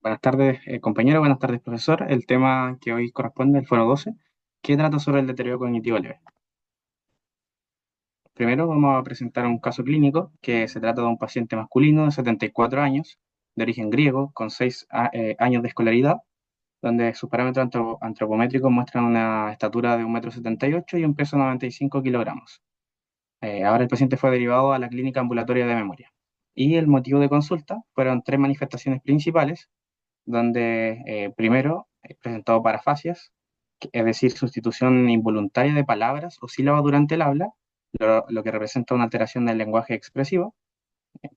Buenas tardes, compañero. Buenas tardes, profesor. El tema que hoy corresponde al Foro 12, que trata sobre el deterioro cognitivo leve. Primero vamos a presentar un caso clínico que se trata de un paciente masculino de 74 años, de origen griego, con 6 años de escolaridad, donde sus parámetros antropométricos muestran una estatura de 1,78 m y un peso de 95 kilogramos. Ahora el paciente fue derivado a la clínica ambulatoria de memoria. Y el motivo de consulta fueron tres manifestaciones principales donde primero presentado parafasias, es decir, sustitución involuntaria de palabras o sílabas durante el habla, lo que representa una alteración del lenguaje expresivo,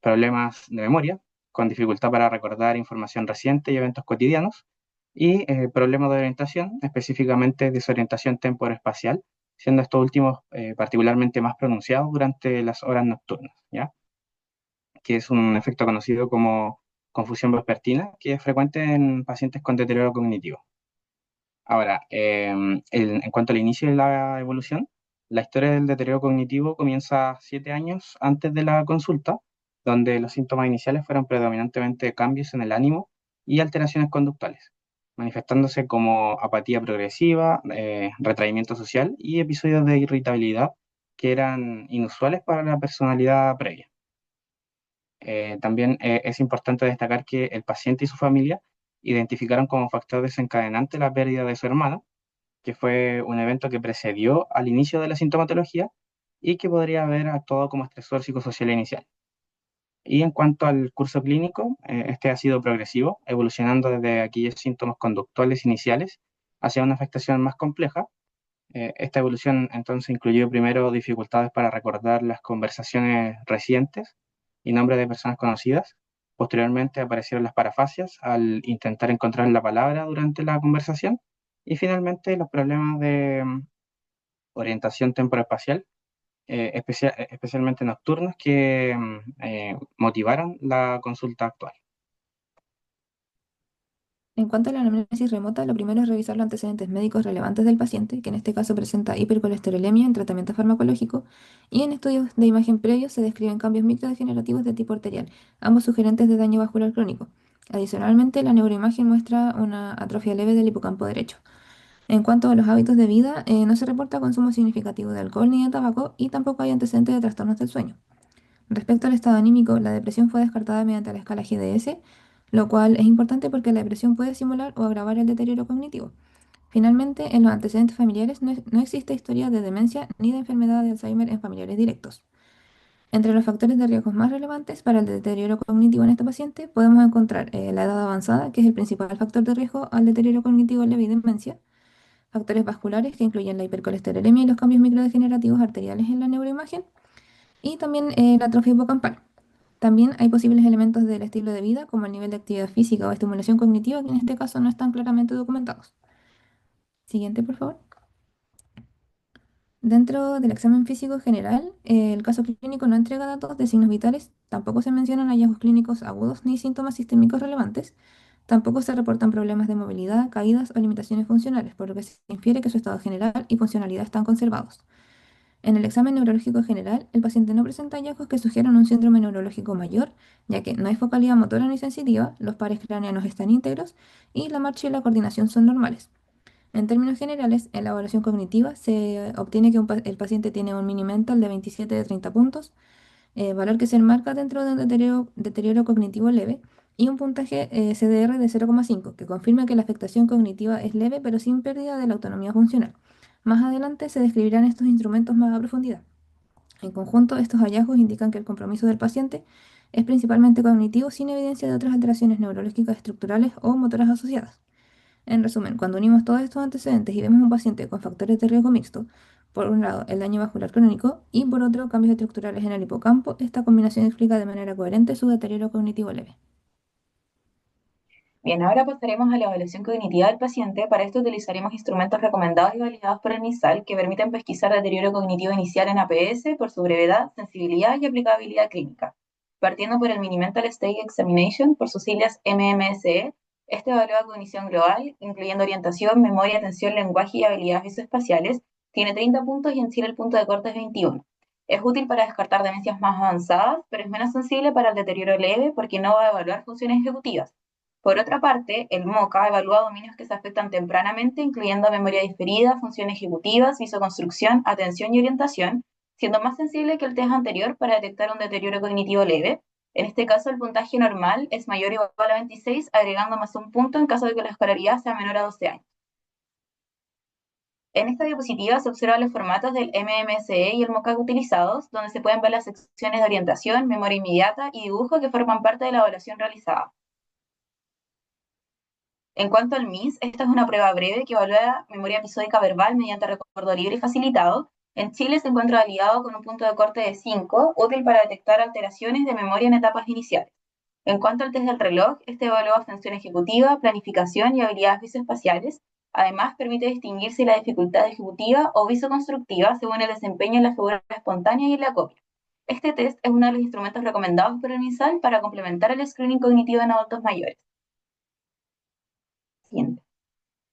problemas de memoria, con dificultad para recordar información reciente y eventos cotidianos, y problemas de orientación, específicamente desorientación temporoespacial, siendo estos últimos particularmente más pronunciados durante las horas nocturnas, ¿ya? Que es un efecto conocido como confusión vespertina, que es frecuente en pacientes con deterioro cognitivo. Ahora, en cuanto al inicio de la evolución, la historia del deterioro cognitivo comienza 7 años antes de la consulta, donde los síntomas iniciales fueron predominantemente cambios en el ánimo y alteraciones conductuales, manifestándose como apatía progresiva, retraimiento social y episodios de irritabilidad que eran inusuales para la personalidad previa. También es importante destacar que el paciente y su familia identificaron como factor desencadenante la pérdida de su hermana, que fue un evento que precedió al inicio de la sintomatología y que podría haber actuado como estresor psicosocial inicial. Y en cuanto al curso clínico, este ha sido progresivo, evolucionando desde aquellos síntomas conductuales iniciales hacia una afectación más compleja. Esta evolución entonces incluyó primero dificultades para recordar las conversaciones recientes y nombres de personas conocidas. Posteriormente aparecieron las parafasias al intentar encontrar la palabra durante la conversación. Y finalmente los problemas de orientación temporoespacial, especialmente nocturnos, que motivaron la consulta actual. En cuanto a la anamnesis remota, lo primero es revisar los antecedentes médicos relevantes del paciente, que en este caso presenta hipercolesterolemia en tratamiento farmacológico, y en estudios de imagen previos se describen cambios microdegenerativos de tipo arterial, ambos sugerentes de daño vascular crónico. Adicionalmente, la neuroimagen muestra una atrofia leve del hipocampo derecho. En cuanto a los hábitos de vida, no se reporta consumo significativo de alcohol ni de tabaco y tampoco hay antecedentes de trastornos del sueño. Respecto al estado anímico, la depresión fue descartada mediante la escala GDS, lo cual es importante porque la depresión puede simular o agravar el deterioro cognitivo. Finalmente, en los antecedentes familiares no existe historia de demencia ni de enfermedad de Alzheimer en familiares directos. Entre los factores de riesgos más relevantes para el deterioro cognitivo en este paciente podemos encontrar la edad avanzada, que es el principal factor de riesgo al deterioro cognitivo leve y demencia, factores vasculares que incluyen la hipercolesterolemia y los cambios microdegenerativos arteriales en la neuroimagen, y también la atrofia hipocampal. También hay posibles elementos del estilo de vida, como el nivel de actividad física o estimulación cognitiva, que en este caso no están claramente documentados. Siguiente, por favor. Dentro del examen físico general, el caso clínico no entrega datos de signos vitales, tampoco se mencionan hallazgos clínicos agudos ni síntomas sistémicos relevantes, tampoco se reportan problemas de movilidad, caídas o limitaciones funcionales, por lo que se infiere que su estado general y funcionalidad están conservados. En el examen neurológico general, el paciente no presenta hallazgos que sugieran un síndrome neurológico mayor, ya que no hay focalidad motora ni sensitiva, los pares craneanos están íntegros y la marcha y la coordinación son normales. En términos generales, en la evaluación cognitiva se obtiene que el paciente tiene un mini mental de 27 de 30 puntos, valor que se enmarca dentro de un deterioro cognitivo leve, y un puntaje CDR de 0,5, que confirma que la afectación cognitiva es leve pero sin pérdida de la autonomía funcional. Más adelante se describirán estos instrumentos más a profundidad. En conjunto, estos hallazgos indican que el compromiso del paciente es principalmente cognitivo, sin evidencia de otras alteraciones neurológicas estructurales o motoras asociadas. En resumen, cuando unimos todos estos antecedentes y vemos un paciente con factores de riesgo mixto, por un lado el daño vascular crónico y por otro cambios estructurales en el hipocampo, esta combinación explica de manera coherente su deterioro cognitivo leve. Bien, ahora pasaremos a la evaluación cognitiva del paciente. Para esto utilizaremos instrumentos recomendados y validados por el NISAL que permiten pesquisar deterioro cognitivo inicial en APS por su brevedad, sensibilidad y aplicabilidad clínica. Partiendo por el Mini-Mental State Examination, por sus siglas MMSE, este evalúa cognición global, incluyendo orientación, memoria, atención, lenguaje y habilidades visoespaciales. Tiene 30 puntos y en Chile el punto de corte es 21. Es útil para descartar demencias más avanzadas, pero es menos sensible para el deterioro leve porque no va a evaluar funciones ejecutivas. Por otra parte, el MoCA evalúa dominios que se afectan tempranamente, incluyendo memoria diferida, función ejecutiva, visoconstrucción, atención y orientación, siendo más sensible que el test anterior para detectar un deterioro cognitivo leve. En este caso, el puntaje normal es mayor o igual a 26, agregando más un punto en caso de que la escolaridad sea menor a 12 años. En esta diapositiva se observan los formatos del MMSE y el MoCA utilizados, donde se pueden ver las secciones de orientación, memoria inmediata y dibujo que forman parte de la evaluación realizada. En cuanto al MIS, esta es una prueba breve que evalúa memoria episódica verbal mediante recuerdo libre y facilitado. En Chile se encuentra validado con un punto de corte de 5, útil para detectar alteraciones de memoria en etapas iniciales. En cuanto al test del reloj, este evalúa función ejecutiva, planificación y habilidades visoespaciales. Además, permite distinguir si la dificultad ejecutiva o visoconstructiva según el desempeño en la figura espontánea y en la copia. Este test es uno de los instrumentos recomendados por el MISAL para complementar el screening cognitivo en adultos mayores. Siguiente.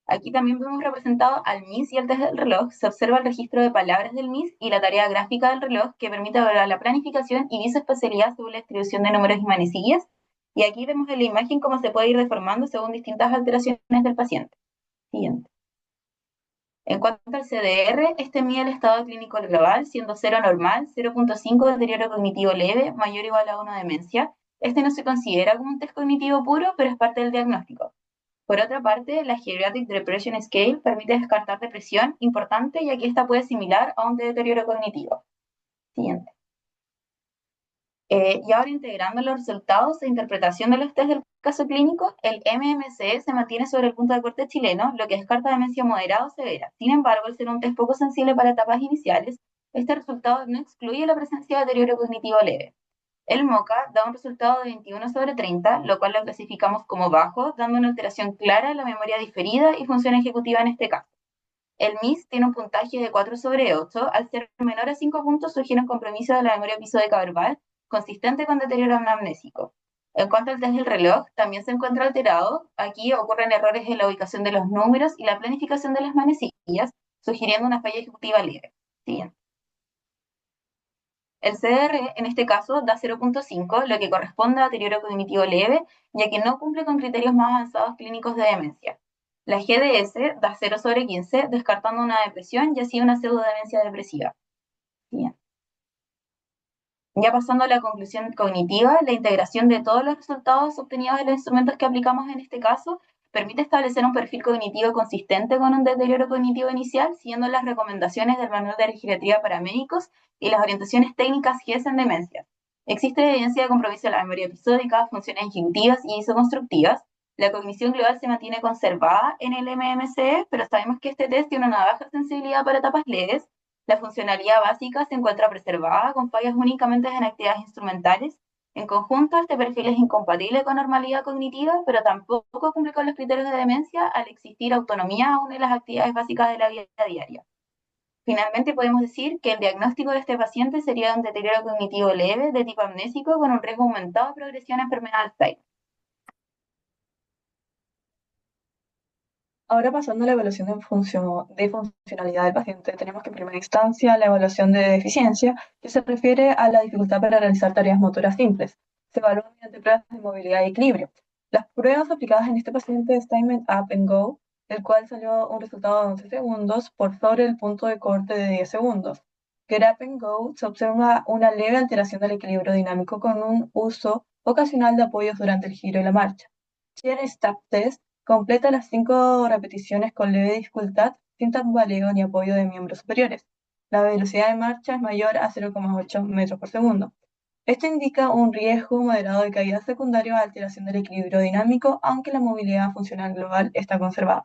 Aquí también vemos representado al MIS y el test del reloj. Se observa el registro de palabras del MIS y la tarea gráfica del reloj que permite evaluar la planificación y visoespacialidad según la distribución de números y manecillas. Y aquí vemos en la imagen cómo se puede ir deformando según distintas alteraciones del paciente. Siguiente. En cuanto al CDR, este mide el estado clínico global, siendo 0 normal, 0.5 deterioro cognitivo leve, mayor o igual a 1 demencia. Este no se considera como un test cognitivo puro, pero es parte del diagnóstico. Por otra parte, la Geriatric Depression Scale permite descartar depresión importante, ya que esta puede similar a un deterioro cognitivo. Siguiente. Y ahora integrando los resultados e interpretación de los test del caso clínico, el MMSE se mantiene sobre el punto de corte chileno, lo que descarta demencia moderada o severa. Sin embargo, al ser un test poco sensible para etapas iniciales, este resultado no excluye la presencia de deterioro cognitivo leve. El MoCA da un resultado de 21 sobre 30, lo cual lo clasificamos como bajo, dando una alteración clara en la memoria diferida y función ejecutiva en este caso. El MIS tiene un puntaje de 4 sobre 8, al ser menor a 5 puntos sugiere un compromiso de la memoria episódica verbal consistente con deterioro anamnésico. En cuanto al test del reloj, también se encuentra alterado. Aquí ocurren errores en la ubicación de los números y la planificación de las manecillas, sugiriendo una falla ejecutiva leve. Siguiente. El CDR, en este caso, da 0.5, lo que corresponde a deterioro cognitivo leve, ya que no cumple con criterios más avanzados clínicos de demencia. La GDS da 0 sobre 15, descartando una depresión y así una pseudodemencia depresiva. Bien. Ya pasando a la conclusión cognitiva, la integración de todos los resultados obtenidos de los instrumentos que aplicamos en este caso permite establecer un perfil cognitivo consistente con un deterioro cognitivo inicial, siguiendo las recomendaciones del Manual de Geriatría para Médicos y las orientaciones técnicas GES en demencia. Existe evidencia de compromiso de la memoria episódica, funciones ejecutivas y isoconstructivas. La cognición global se mantiene conservada en el MMSE, pero sabemos que este test tiene una baja sensibilidad para etapas leves. La funcionalidad básica se encuentra preservada, con fallas únicamente en actividades instrumentales. En conjunto, este perfil es incompatible con normalidad cognitiva, pero tampoco cumple con los criterios de demencia al existir autonomía aún en las actividades básicas de la vida diaria. Finalmente, podemos decir que el diagnóstico de este paciente sería un deterioro cognitivo leve de tipo amnésico con un riesgo aumentado de progresión a enfermedad de Alzheimer. Ahora pasando a la evaluación de funcionalidad del paciente, tenemos que en primera instancia la evaluación de deficiencia, que se refiere a la dificultad para realizar tareas motoras simples. Se evalúa mediante pruebas de movilidad y equilibrio. Las pruebas aplicadas en este paciente es Time Up and Go, el cual salió un resultado de 11 segundos por sobre el punto de corte de 10 segundos. Get Up and Go se observa una leve alteración del equilibrio dinámico con un uso ocasional de apoyos durante el giro y la marcha. Chair Step Test completa las 5 repeticiones con leve dificultad, sin tambaleo ni apoyo de miembros superiores. La velocidad de marcha es mayor a 0,8 metros por segundo. Esto indica un riesgo moderado de caída secundario a alteración del equilibrio dinámico, aunque la movilidad funcional global está conservada.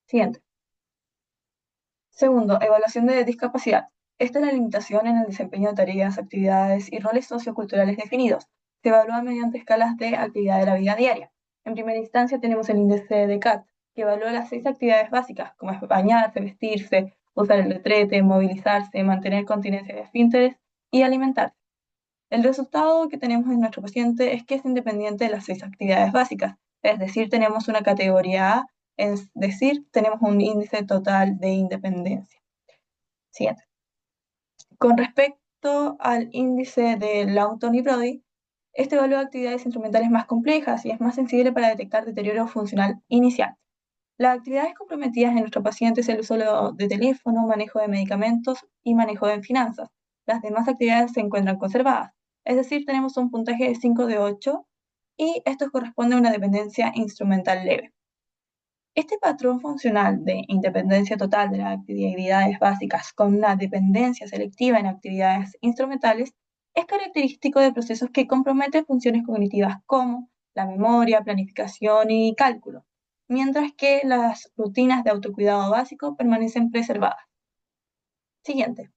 Siguiente. Segundo, evaluación de discapacidad. Esta es la limitación en el desempeño de tareas, actividades y roles socioculturales definidos. Se evalúa mediante escalas de actividad de la vida diaria. En primera instancia tenemos el índice de CAT, que evalúa las 6 actividades básicas, como es bañarse, vestirse, usar el retrete, movilizarse, mantener continencia de esfínteres y alimentarse. El resultado que tenemos en nuestro paciente es que es independiente de las 6 actividades básicas, es decir, tenemos una categoría A, es decir, tenemos un índice total de independencia. Siguiente. Con respecto al índice de Lawton y Brody, Este evalúa actividades instrumentales más complejas y es más sensible para detectar deterioro funcional inicial. Las actividades comprometidas en nuestro paciente es el uso de teléfono, manejo de medicamentos y manejo de finanzas. Las demás actividades se encuentran conservadas, es decir, tenemos un puntaje de 5 de 8 y esto corresponde a una dependencia instrumental leve. Este patrón funcional de independencia total de las actividades básicas con una dependencia selectiva en actividades instrumentales es característico de procesos que comprometen funciones cognitivas como la memoria, planificación y cálculo, mientras que las rutinas de autocuidado básico permanecen preservadas. Siguiente.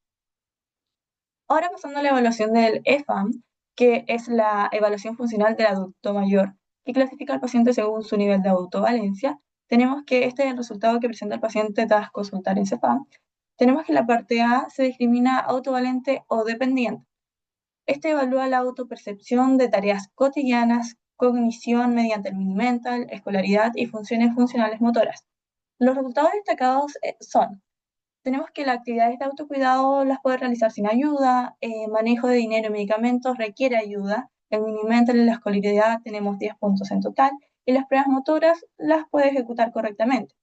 Ahora pasando a la evaluación del EFAM, que es la evaluación funcional del adulto mayor, que clasifica al paciente según su nivel de autovalencia. Tenemos que este es el resultado que presenta el paciente tras consultar en CEFAM. Tenemos que la parte A se discrimina autovalente o dependiente. Este evalúa la autopercepción de tareas cotidianas, cognición mediante el mini mental, escolaridad y funciones funcionales motoras. Los resultados destacados son: tenemos que las actividades de autocuidado las puede realizar sin ayuda, manejo de dinero y medicamentos requiere ayuda, el mini mental y la escolaridad tenemos 10 puntos en total, y las pruebas motoras las puede ejecutar correctamente.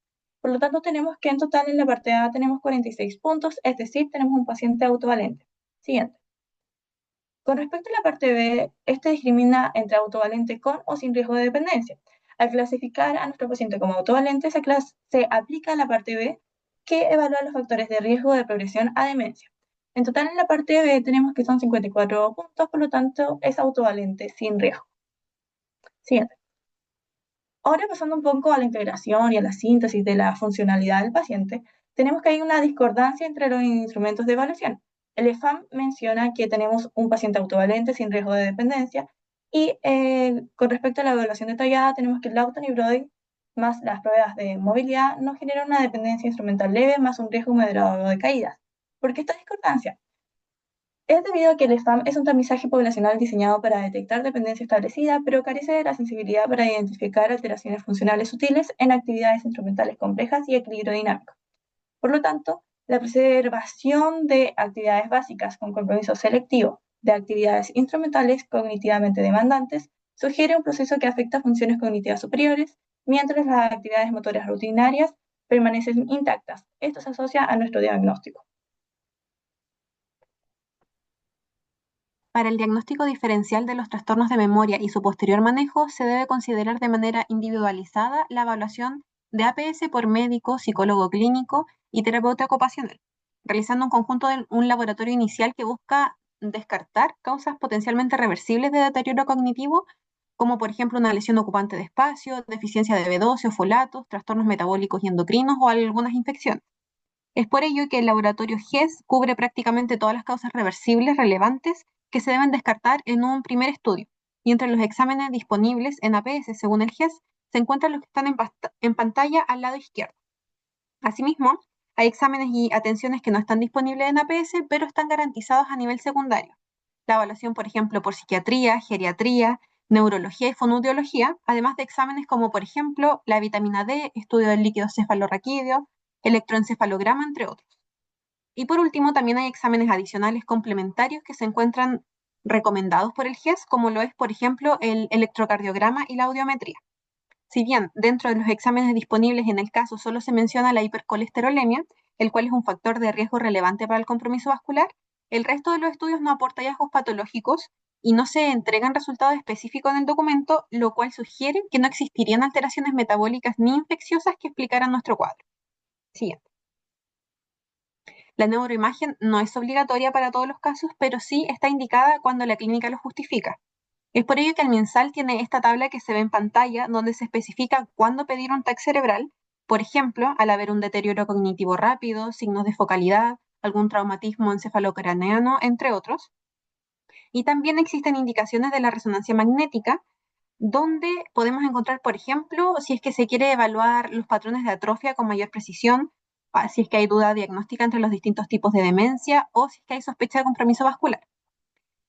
Por lo tanto, tenemos que en total en la parte A tenemos 46 puntos, es decir, tenemos un paciente autovalente. Siguiente. Con respecto a la parte B, este discrimina entre autovalente con o sin riesgo de dependencia. Al clasificar a nuestro paciente como autovalente, se aplica la parte B, que evalúa los factores de riesgo de progresión a demencia. En total, en la parte B tenemos que son 54 puntos, por lo tanto, es autovalente sin riesgo. Siguiente. Ahora pasando un poco a la integración y a la síntesis de la funcionalidad del paciente, tenemos que hay una discordancia entre los instrumentos de evaluación. El EFAM menciona que tenemos un paciente autovalente sin riesgo de dependencia y con respecto a la evaluación detallada tenemos que el Lawton y Brody más las pruebas de movilidad nos generan una dependencia instrumental leve más un riesgo moderado de caídas. ¿Por qué esta discordancia? Es debido a que el EFAM es un tamizaje poblacional diseñado para detectar dependencia establecida, pero carece de la sensibilidad para identificar alteraciones funcionales sutiles en actividades instrumentales complejas y equilibrio dinámico. Por lo tanto, la preservación de actividades básicas con compromiso selectivo de actividades instrumentales cognitivamente demandantes sugiere un proceso que afecta funciones cognitivas superiores, mientras las actividades motoras rutinarias permanecen intactas. Esto se asocia a nuestro diagnóstico. Para el diagnóstico diferencial de los trastornos de memoria y su posterior manejo, se debe considerar de manera individualizada la evaluación de APS por médico, psicólogo clínico y terapeuta ocupacional, realizando un conjunto de un laboratorio inicial que busca descartar causas potencialmente reversibles de deterioro cognitivo, como por ejemplo una lesión ocupante de espacio, deficiencia de B12 o folatos, trastornos metabólicos y endocrinos o algunas infecciones. Es por ello que el laboratorio GES cubre prácticamente todas las causas reversibles relevantes que se deben descartar en un primer estudio, y entre los exámenes disponibles en APS según el GES se encuentran los que están en pantalla al lado izquierdo. Asimismo, hay exámenes y atenciones que no están disponibles en APS, pero están garantizados a nivel secundario. La evaluación, por ejemplo, por psiquiatría, geriatría, neurología y fonoaudiología, además de exámenes como, por ejemplo, la vitamina D, estudio del líquido cefalorraquídeo, electroencefalograma, entre otros. Y por último, también hay exámenes adicionales complementarios que se encuentran recomendados por el GES, como lo es, por ejemplo, el electrocardiograma y la audiometría. Si bien dentro de los exámenes disponibles en el caso solo se menciona la hipercolesterolemia, el cual es un factor de riesgo relevante para el compromiso vascular, el resto de los estudios no aporta hallazgos patológicos y no se entregan resultados específicos en el documento, lo cual sugiere que no existirían alteraciones metabólicas ni infecciosas que explicaran nuestro cuadro. Siguiente. La neuroimagen no es obligatoria para todos los casos, pero sí está indicada cuando la clínica lo justifica. Es por ello que el MinSal tiene esta tabla que se ve en pantalla, donde se especifica cuándo pedir un TAC cerebral, por ejemplo, al haber un deterioro cognitivo rápido, signos de focalidad, algún traumatismo encefalocraneano, entre otros. Y también existen indicaciones de la resonancia magnética, donde podemos encontrar, por ejemplo, si es que se quiere evaluar los patrones de atrofia con mayor precisión, si es que hay duda diagnóstica entre los distintos tipos de demencia o si es que hay sospecha de compromiso vascular.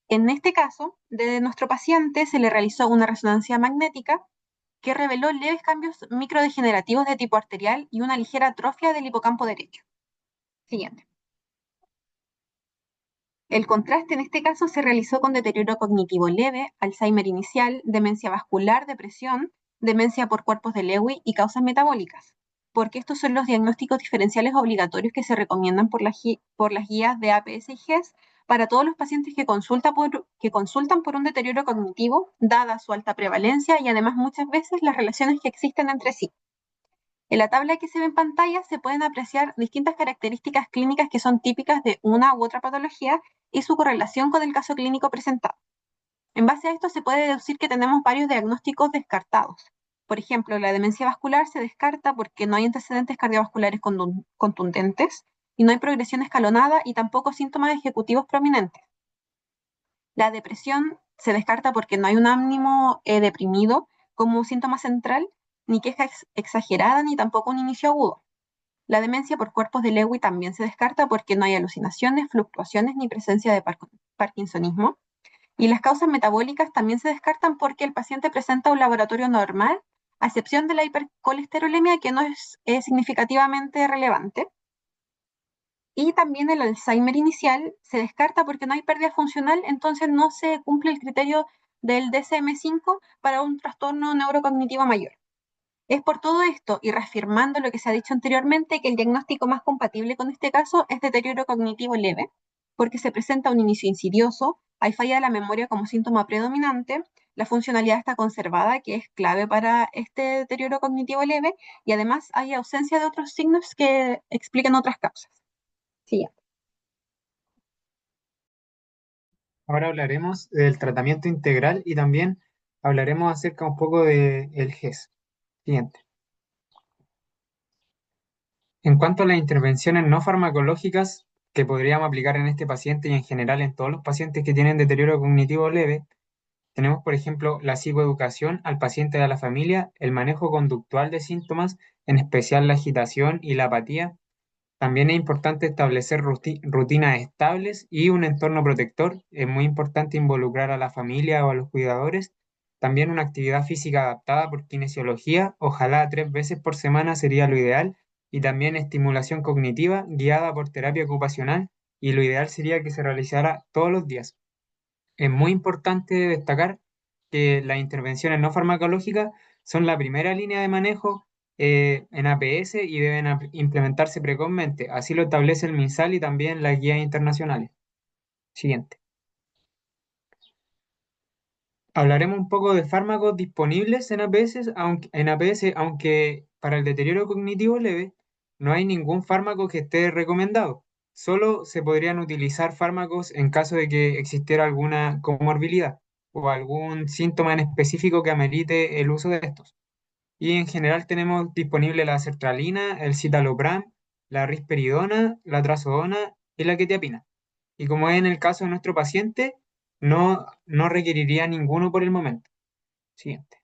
En este caso, de nuestro paciente se le realizó una resonancia magnética que reveló leves cambios microdegenerativos de tipo arterial y una ligera atrofia del hipocampo derecho. Siguiente. El contraste en este caso se realizó con deterioro cognitivo leve, Alzheimer inicial, demencia vascular, depresión, demencia por cuerpos de Lewy y causas metabólicas, porque estos son los diagnósticos diferenciales obligatorios que se recomiendan por las guías de APS y GES para todos los pacientes que consultan por un deterioro cognitivo, dada su alta prevalencia y además muchas veces las relaciones que existen entre sí. En la tabla que se ve en pantalla se pueden apreciar distintas características clínicas que son típicas de una u otra patología y su correlación con el caso clínico presentado. En base a esto se puede deducir que tenemos varios diagnósticos descartados. Por ejemplo, la demencia vascular se descarta porque no hay antecedentes cardiovasculares contundentes y no hay progresión escalonada y tampoco síntomas ejecutivos prominentes. La depresión se descarta porque no hay un ánimo deprimido como síntoma central, ni queja exagerada, ni tampoco un inicio agudo. La demencia por cuerpos de Lewy también se descarta porque no hay alucinaciones, fluctuaciones ni presencia de parkinsonismo. Y las causas metabólicas también se descartan porque el paciente presenta un laboratorio normal, a excepción de la hipercolesterolemia, que no es significativamente relevante. Y también el Alzheimer inicial se descarta porque no hay pérdida funcional, entonces no se cumple el criterio del DSM-5 para un trastorno neurocognitivo mayor. Es por todo esto, y reafirmando lo que se ha dicho anteriormente, que el diagnóstico más compatible con este caso es deterioro cognitivo leve, porque se presenta un inicio insidioso, hay falla de la memoria como síntoma predominante, la funcionalidad está conservada, que es clave para este deterioro cognitivo leve, y además hay ausencia de otros signos que explican otras causas. Sí. Ahora hablaremos del tratamiento integral y también hablaremos acerca un poco del GES. Siguiente. En cuanto a las intervenciones no farmacológicas que podríamos aplicar en este paciente y en general en todos los pacientes que tienen deterioro cognitivo leve, tenemos, por ejemplo, la psicoeducación al paciente y a la familia, el manejo conductual de síntomas, en especial la agitación y la apatía. También es importante establecer rutinas estables y un entorno protector. Es muy importante involucrar a la familia o a los cuidadores. También una actividad física adaptada por kinesiología, ojalá 3 veces por semana sería lo ideal. Y también estimulación cognitiva guiada por terapia ocupacional. Y lo ideal sería que se realizara todos los días. Es muy importante destacar que las intervenciones no farmacológicas son la primera línea de manejo en APS y deben implementarse precozmente. Así lo establece el MinSal y también las guías internacionales. Siguiente. Hablaremos un poco de fármacos disponibles en APS, aunque para el deterioro cognitivo leve no hay ningún fármaco que esté recomendado. Solo se podrían utilizar fármacos en caso de que existiera alguna comorbilidad o algún síntoma en específico que amerite el uso de estos. Y en general tenemos disponible la sertralina, el citalopram, la risperidona, la trazodona y la quetiapina. Y como es en el caso de nuestro paciente, no requeriría ninguno por el momento. Siguiente.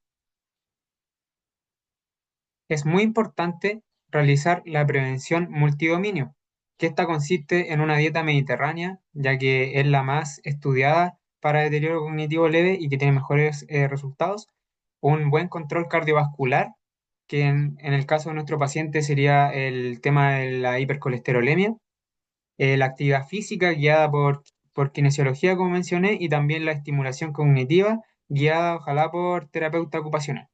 Es muy importante realizar la prevención multidominio, que esta consiste en una dieta mediterránea, ya que es la más estudiada para deterioro cognitivo leve y que tiene mejores resultados. Un buen control cardiovascular, que en el caso de nuestro paciente sería el tema de la hipercolesterolemia, la actividad física guiada por kinesiología, como mencioné, y también la estimulación cognitiva guiada ojalá por terapeuta ocupacional.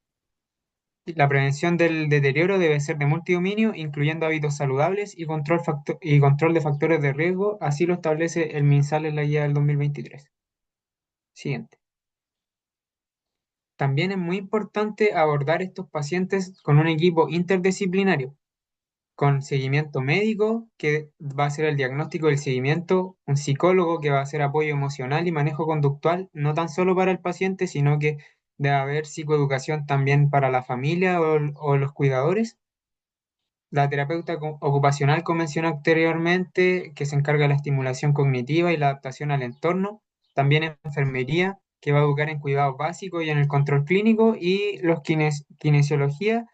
La prevención del deterioro debe ser de multidominio, incluyendo hábitos saludables y control de factores de riesgo, así lo establece el MinSal en la guía del 2023. Siguiente. También es muy importante abordar estos pacientes con un equipo interdisciplinario, con seguimiento médico, que va a ser el diagnóstico del seguimiento, un psicólogo que va a hacer apoyo emocional y manejo conductual, no tan solo para el paciente, sino que debe haber psicoeducación también para la familia o los cuidadores. La terapeuta ocupacional, como mencioné anteriormente, que se encarga de la estimulación cognitiva y la adaptación al entorno. También enfermería, que va a educar en cuidados básicos y en el control clínico. Y los kinesiología,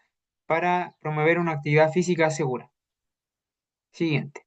para promover una actividad física segura. Siguiente.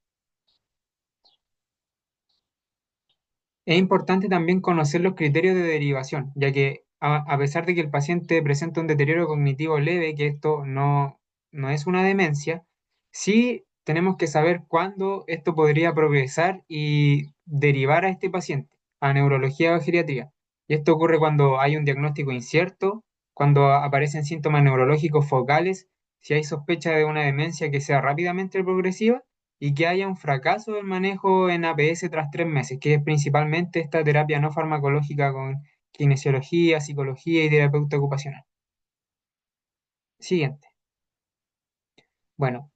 Es importante también conocer los criterios de derivación, ya que a pesar de que el paciente presenta un deterioro cognitivo leve, que esto no es una demencia, sí tenemos que saber cuándo esto podría progresar y derivar a este paciente a neurología o geriatría. Y esto ocurre cuando hay un diagnóstico incierto, cuando aparecen síntomas neurológicos focales, si hay sospecha de una demencia que sea rápidamente progresiva y que haya un fracaso del manejo en APS tras 3 meses, que es principalmente esta terapia no farmacológica con kinesiología, psicología y terapeuta ocupacional. Siguiente. Bueno,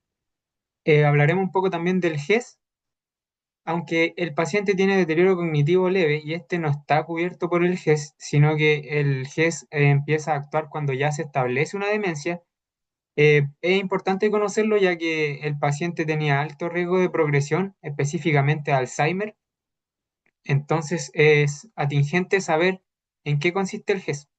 hablaremos un poco también del GES, aunque el paciente tiene deterioro cognitivo leve y este no está cubierto por el GES, sino que el GES empieza a actuar cuando ya se establece una demencia. Es importante conocerlo ya que el paciente tenía alto riesgo de progresión, específicamente Alzheimer. Entonces es atingente saber en qué consiste el GES.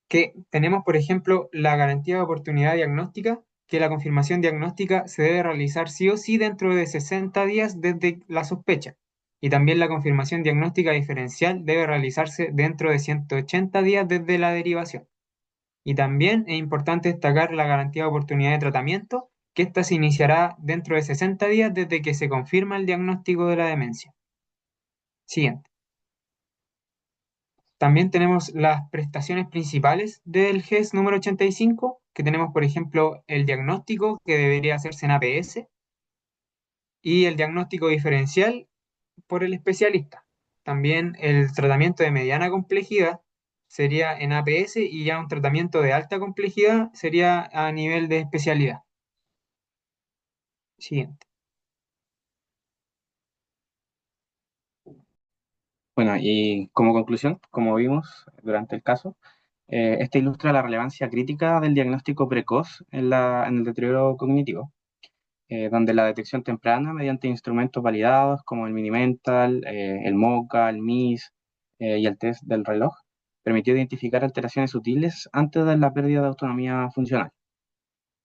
Que tenemos, por ejemplo, la garantía de oportunidad diagnóstica, que la confirmación diagnóstica se debe realizar sí o sí dentro de 60 días desde la sospecha. Y también la confirmación diagnóstica diferencial debe realizarse dentro de 180 días desde la derivación. Y también es importante destacar la garantía de oportunidad de tratamiento, que ésta se iniciará dentro de 60 días desde que se confirma el diagnóstico de la demencia. Siguiente. También tenemos las prestaciones principales del GES número 85, que tenemos, por ejemplo, el diagnóstico, que debería hacerse en APS, y el diagnóstico diferencial por el especialista. También el tratamiento de mediana complejidad sería en APS y ya un tratamiento de alta complejidad sería a nivel de especialidad. Siguiente. Bueno, y como conclusión, como vimos durante el caso, este ilustra la relevancia crítica del diagnóstico precoz en el deterioro cognitivo, donde la detección temprana mediante instrumentos validados como el Minimental, el MoCA, el MIS y el test del reloj permitió identificar alteraciones sutiles antes de la pérdida de autonomía funcional.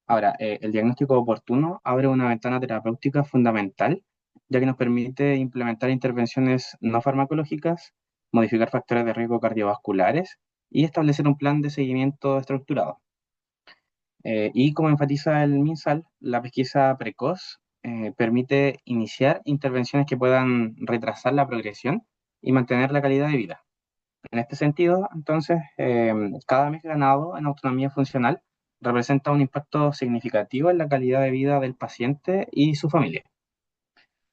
Ahora, el diagnóstico oportuno abre una ventana terapéutica fundamental, ya que nos permite implementar intervenciones no farmacológicas, modificar factores de riesgo cardiovasculares y establecer un plan de seguimiento estructurado. Y como enfatiza el MinSal, la pesquisa precoz permite iniciar intervenciones que puedan retrasar la progresión y mantener la calidad de vida. En este sentido, entonces, cada mes ganado en autonomía funcional representa un impacto significativo en la calidad de vida del paciente y su familia.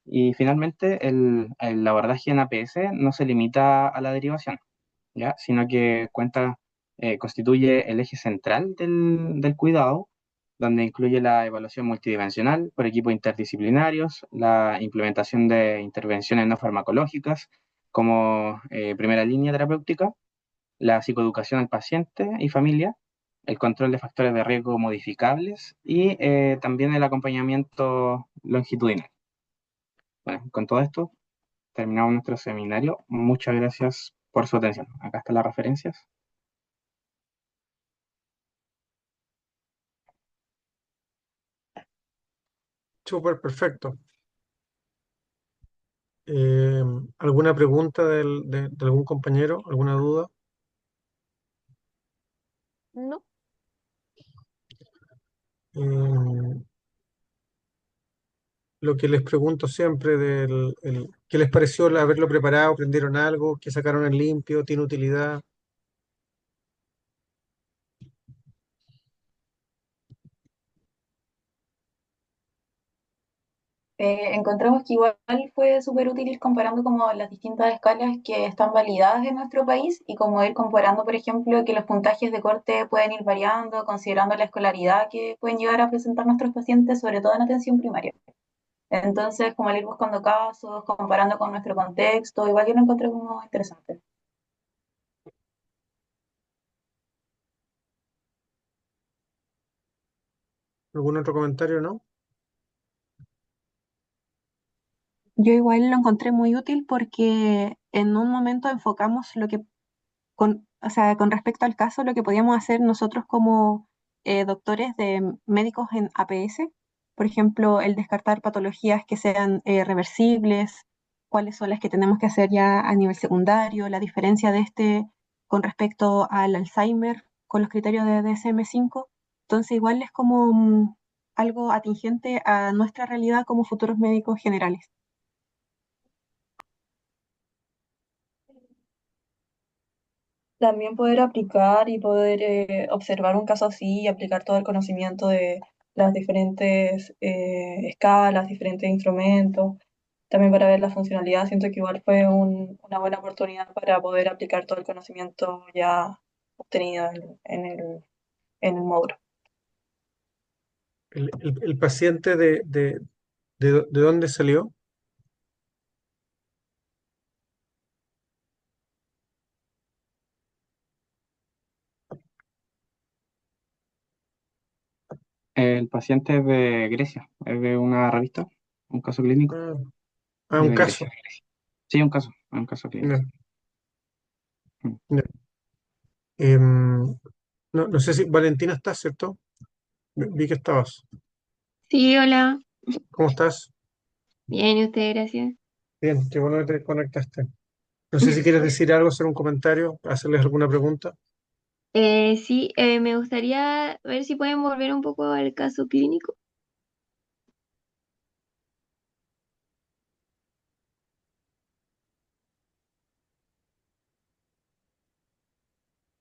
Y finalmente, el abordaje en APS no se limita a la derivación, ¿ya? Sino que constituye el eje central del cuidado, donde incluye la evaluación multidimensional por equipos interdisciplinarios, la implementación de intervenciones no farmacológicas como primera línea terapéutica, la psicoeducación al paciente y familia, el control de factores de riesgo modificables y también el acompañamiento longitudinal. Bueno, con todo esto terminamos nuestro seminario. Muchas gracias por su atención. Acá están las referencias. Súper perfecto. Eh, ¿Alguna pregunta de algún compañero? ¿Alguna duda? No. Eh, lo que les pregunto siempre ¿qué les pareció el haberlo preparado? ¿Aprendieron algo? ¿Qué sacaron en limpio? ¿Tiene utilidad? Encontramos que igual fue súper útil ir comparando como las distintas escalas que están validadas en nuestro país y como ir comparando, por ejemplo, que los puntajes de corte pueden ir variando, considerando la escolaridad que pueden llegar a presentar nuestros pacientes, sobre todo en atención primaria. Entonces, como al ir buscando casos, comparando con nuestro contexto, igual yo lo encontré como interesante. ¿Algún otro comentario, no? Yo igual lo encontré muy útil porque en un momento enfocamos lo que o sea, con respecto al caso, lo que podíamos hacer nosotros como doctores de médicos en APS, por ejemplo, el descartar patologías que sean reversibles, cuáles son las que tenemos que hacer ya a nivel secundario, la diferencia de este con respecto al Alzheimer con los criterios de DSM-5. Entonces, igual es como algo atingente a nuestra realidad como futuros médicos generales. También poder aplicar y poder observar un caso así y aplicar todo el conocimiento de las diferentes escalas, diferentes instrumentos, también para ver la funcionalidad, siento que igual fue una buena oportunidad para poder aplicar todo el conocimiento ya obtenido en el módulo. El paciente de dónde salió? El paciente es de Grecia, es de una revista, un caso clínico, Ah, y es un de Grecia. caso. Sí, un caso clínico. Ya, Mm. ya. No sé si Valentina estás, ¿cierto? Vi que estabas. Sí, hola. ¿Cómo estás? Bien, ¿y usted? Gracias. Bien, qué bueno que te conectaste. No sé si quieres decir algo, hacer un comentario, hacerles alguna pregunta. Sí, me gustaría ver si pueden volver un poco al caso clínico.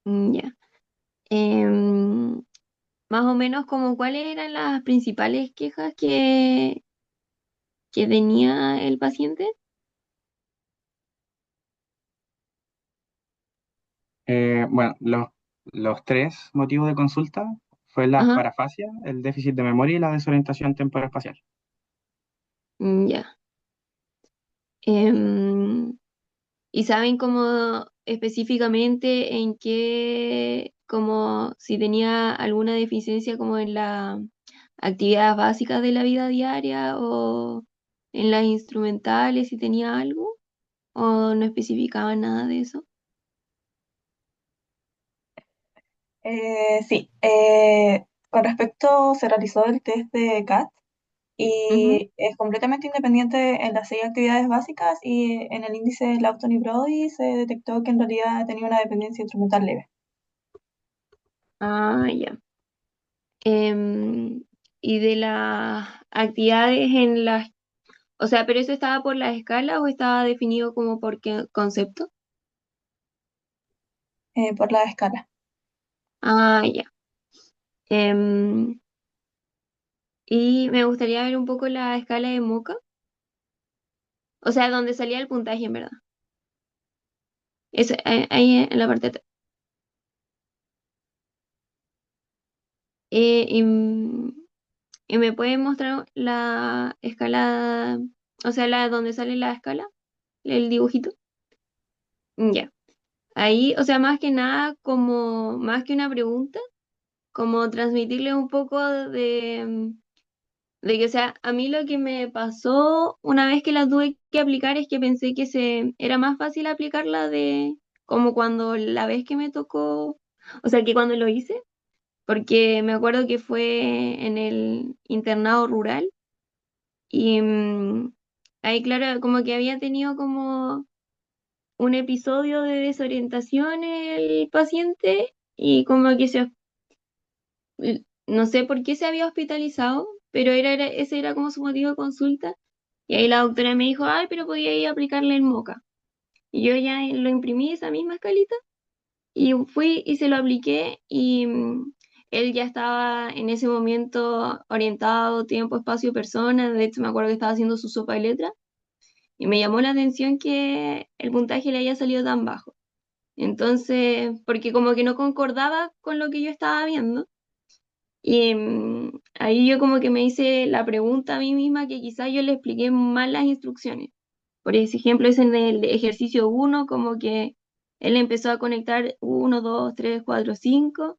Ya. Em, Más o menos como cuáles eran las principales quejas que tenía el paciente. Bueno, los tres motivos de consulta fue la Ajá, parafasia, el déficit de memoria y la desorientación temporoespacial. ya. Em, ¿Y saben cómo específicamente en qué, como si tenía alguna deficiencia como en las actividades básicas de la vida diaria o en las instrumentales, si tenía algo o no especificaba nada de eso? Sí, con respecto, se realizó el test de CAT Ujú. y es completamente independiente en las 6 actividades básicas y en el índice de Lawton y Brody se detectó que en realidad tenía una dependencia instrumental leve. Ah, ya. Em, y de las actividades en las, o sea, ¿pero eso estaba por la escala o estaba definido como por qué concepto? Por la escala. Ah, ya. Em, Y me gustaría ver un poco la escala de Moca, o sea, donde salía el puntaje, en verdad. Eso, ahí en la parte de atrás. Eh, y, mm, y me pueden mostrar la escala, o sea, la donde sale la escala, el dibujito. Ya. Ahí, o sea, más que nada, como, más que una pregunta, como transmitirle un poco de que, o sea, a mí lo que me pasó una vez que la tuve que aplicar es que pensé que era más fácil aplicarla de como cuando la vez que me tocó, o sea, que cuando lo hice, porque me acuerdo que fue en el internado rural y ahí, claro, como que había tenido como un episodio de desorientación el paciente y como que no sé por qué se había hospitalizado, pero ese era como su motivo de consulta. Y ahí la doctora me dijo, ay, pero podía ir a aplicarle el moca. Y yo ya lo imprimí, esa misma escalita, y fui y se lo apliqué y él ya estaba en ese momento orientado, tiempo, espacio, persona. De hecho, me acuerdo que estaba haciendo su sopa de letras y me llamó la atención que el puntaje le haya salido tan bajo. Entonces, porque como que no concordaba con lo que yo estaba viendo. Y ahí yo como que me hice la pregunta a mí misma que quizás yo le expliqué mal las instrucciones. Por ejemplo, es en el ejercicio uno como que él empezó a conectar uno 2 3 4 5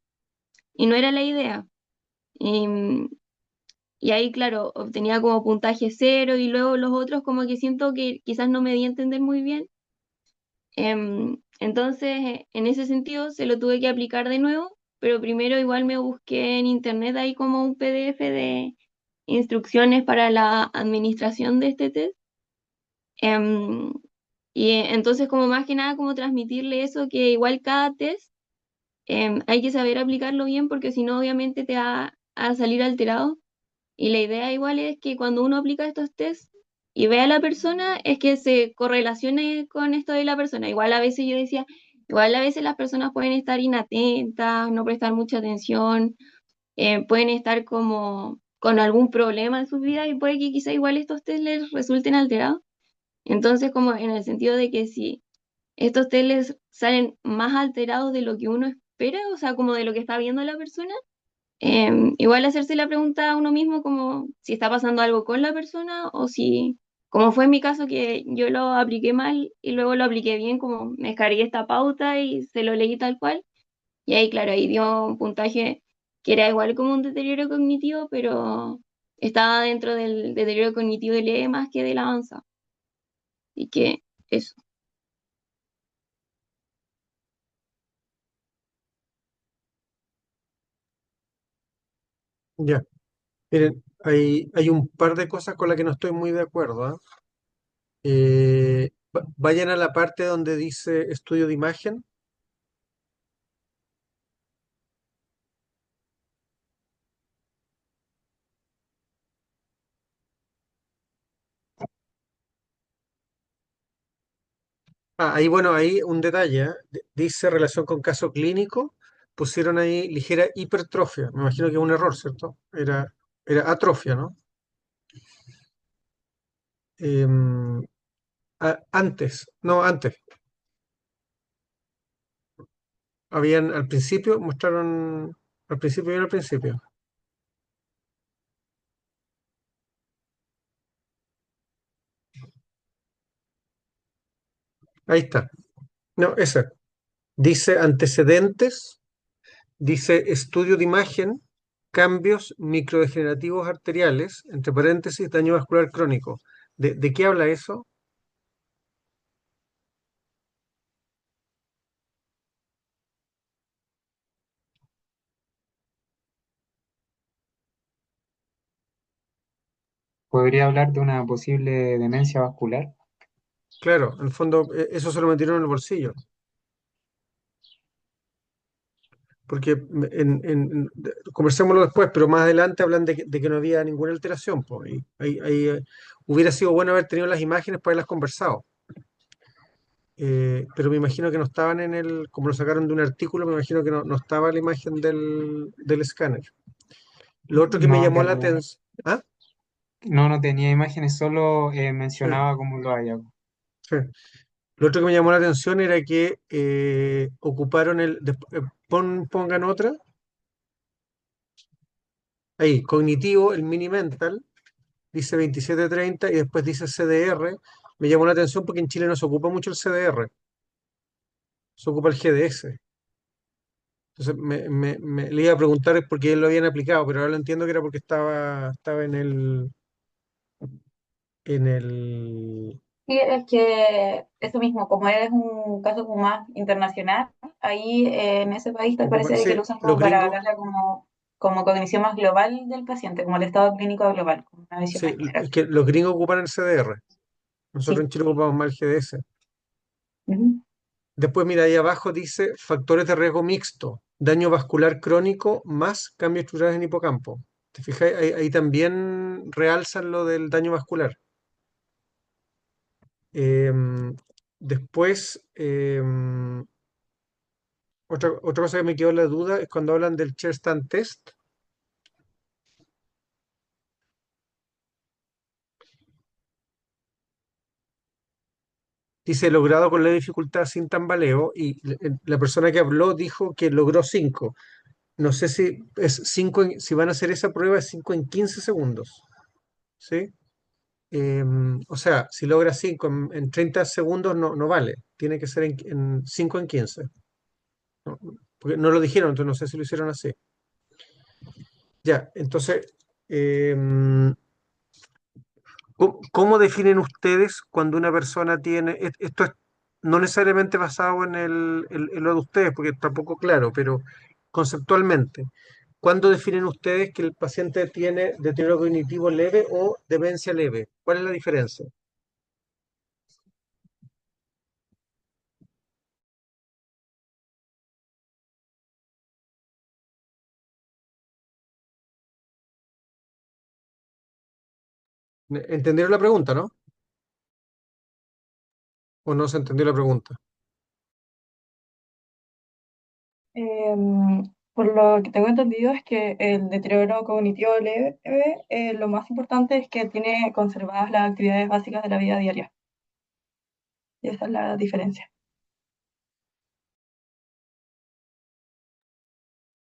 y no era la idea. Y, y ahí, claro, obtenía como puntaje cero y luego los otros como que siento que quizás no me di a entender muy bien. Entonces, en ese sentido, se lo tuve que aplicar de nuevo, pero primero igual me busqué en internet ahí como un PDF de instrucciones para la administración de este test. Em, y entonces, como más que nada, como transmitirle eso, que igual cada test hay que saber aplicarlo bien porque si no, obviamente te va a salir alterado. Y la idea igual es que cuando uno aplica estos tests y ve a la persona, es que se correlacione con esto de la persona. Igual a veces yo decía, igual a veces las personas pueden estar inatentas, no prestar mucha atención, pueden estar como con algún problema en su vida y puede que quizá igual estos test les resulten alterados. Entonces, como en el sentido de que si estos test les salen más alterados de lo que uno espera, o sea, como de lo que está viendo la persona, igual hacerse la pregunta a uno mismo como si está pasando algo con la persona o si, como fue en mi caso que yo lo apliqué mal y luego lo apliqué bien, como me descargué esta pauta y se lo leí tal cual. Y ahí, claro, ahí dio un puntaje que era igual como un deterioro cognitivo, pero estaba dentro del deterioro cognitivo leve más que del avanzado. Y que eso. Ya, miren, hay un par de cosas con las que no estoy muy de acuerdo, ¿ah? Vayan a la parte donde dice estudio de imagen. Ahí, bueno, ahí un detalle, ¿eh? Dice relación con caso clínico, pusieron ahí ligera hipertrofia. Me imagino que es un error, ¿cierto? Era atrofia, ¿no? Em, antes, no, antes. Habían al principio, mostraron al principio y al principio. Ahí está. No, esa. Dice antecedentes, dice estudio de imagen, cambios microdegenerativos arteriales, entre paréntesis, daño vascular crónico. ¿De qué habla eso? Podría hablar de una posible demencia vascular. Claro, en el fondo eso se lo metieron en el bolsillo. Porque conversémoslo después, pero más adelante hablan de que no había ninguna alteración. Po, y hubiera sido bueno haber tenido las imágenes para haberlas conversado. Pero me imagino que no estaban como lo sacaron de un artículo, me imagino que no estaba la imagen del escáner. Lo otro que me No, llamó la atención, ¿ah? no tenía imágenes, solo Sí, mencionaba cómo lo haya. sí. Lo otro que me llamó la atención era que ocuparon pongan otra, ahí, cognitivo, el mini mental, dice 2730 y después dice CDR. Me llamó la atención porque en Chile no se ocupa mucho el CDR, se ocupa el GDS. Entonces le iba a preguntar por qué lo habían aplicado, pero ahora lo entiendo que era porque estaba en el. Sí, es que eso mismo, como es un caso como más internacional, ahí en ese país tal parece de que Sí, lo usan los como para gringos, hablarla como cognición más global del paciente, como el estado clínico global, como una visión sí, más es general. que los gringos ocupan el CDR. Nosotros Sí. en Chile ocupamos más el GDS. Ujú. Después, mira, ahí abajo dice factores de riesgo mixto, daño vascular crónico más cambios estructurales en hipocampo. ¿Te fijas? Ahí también realzan lo del daño vascular. Después, otra cosa que me quedó en la duda es cuando hablan del chair stand test. Dice logrado con la dificultad sin tambaleo y la persona que habló dijo que logró 5. No sé si es 5, si van a hacer esa prueba es 5 en 15 segundos. ¿Sí? O sea, si logra 5 en 30 segundos no vale. Tiene que ser en 5 en 15. ¿No? Porque no lo dijeron, entonces no sé si lo hicieron así. Ya, entonces, em, ¿cómo definen ustedes cuando una persona tiene, esto es no necesariamente basado en lo de ustedes, porque está poco claro, pero conceptualmente, ¿cuándo definen ustedes que el paciente tiene deterioro cognitivo leve o demencia leve? ¿Cuál es la diferencia? ¿Entendieron la pregunta, no? ¿O no se entendió la pregunta? Por lo que tengo entendido es que el deterioro cognitivo leve, lo más importante es que tiene conservadas las actividades básicas de la vida diaria. Y esa es la diferencia.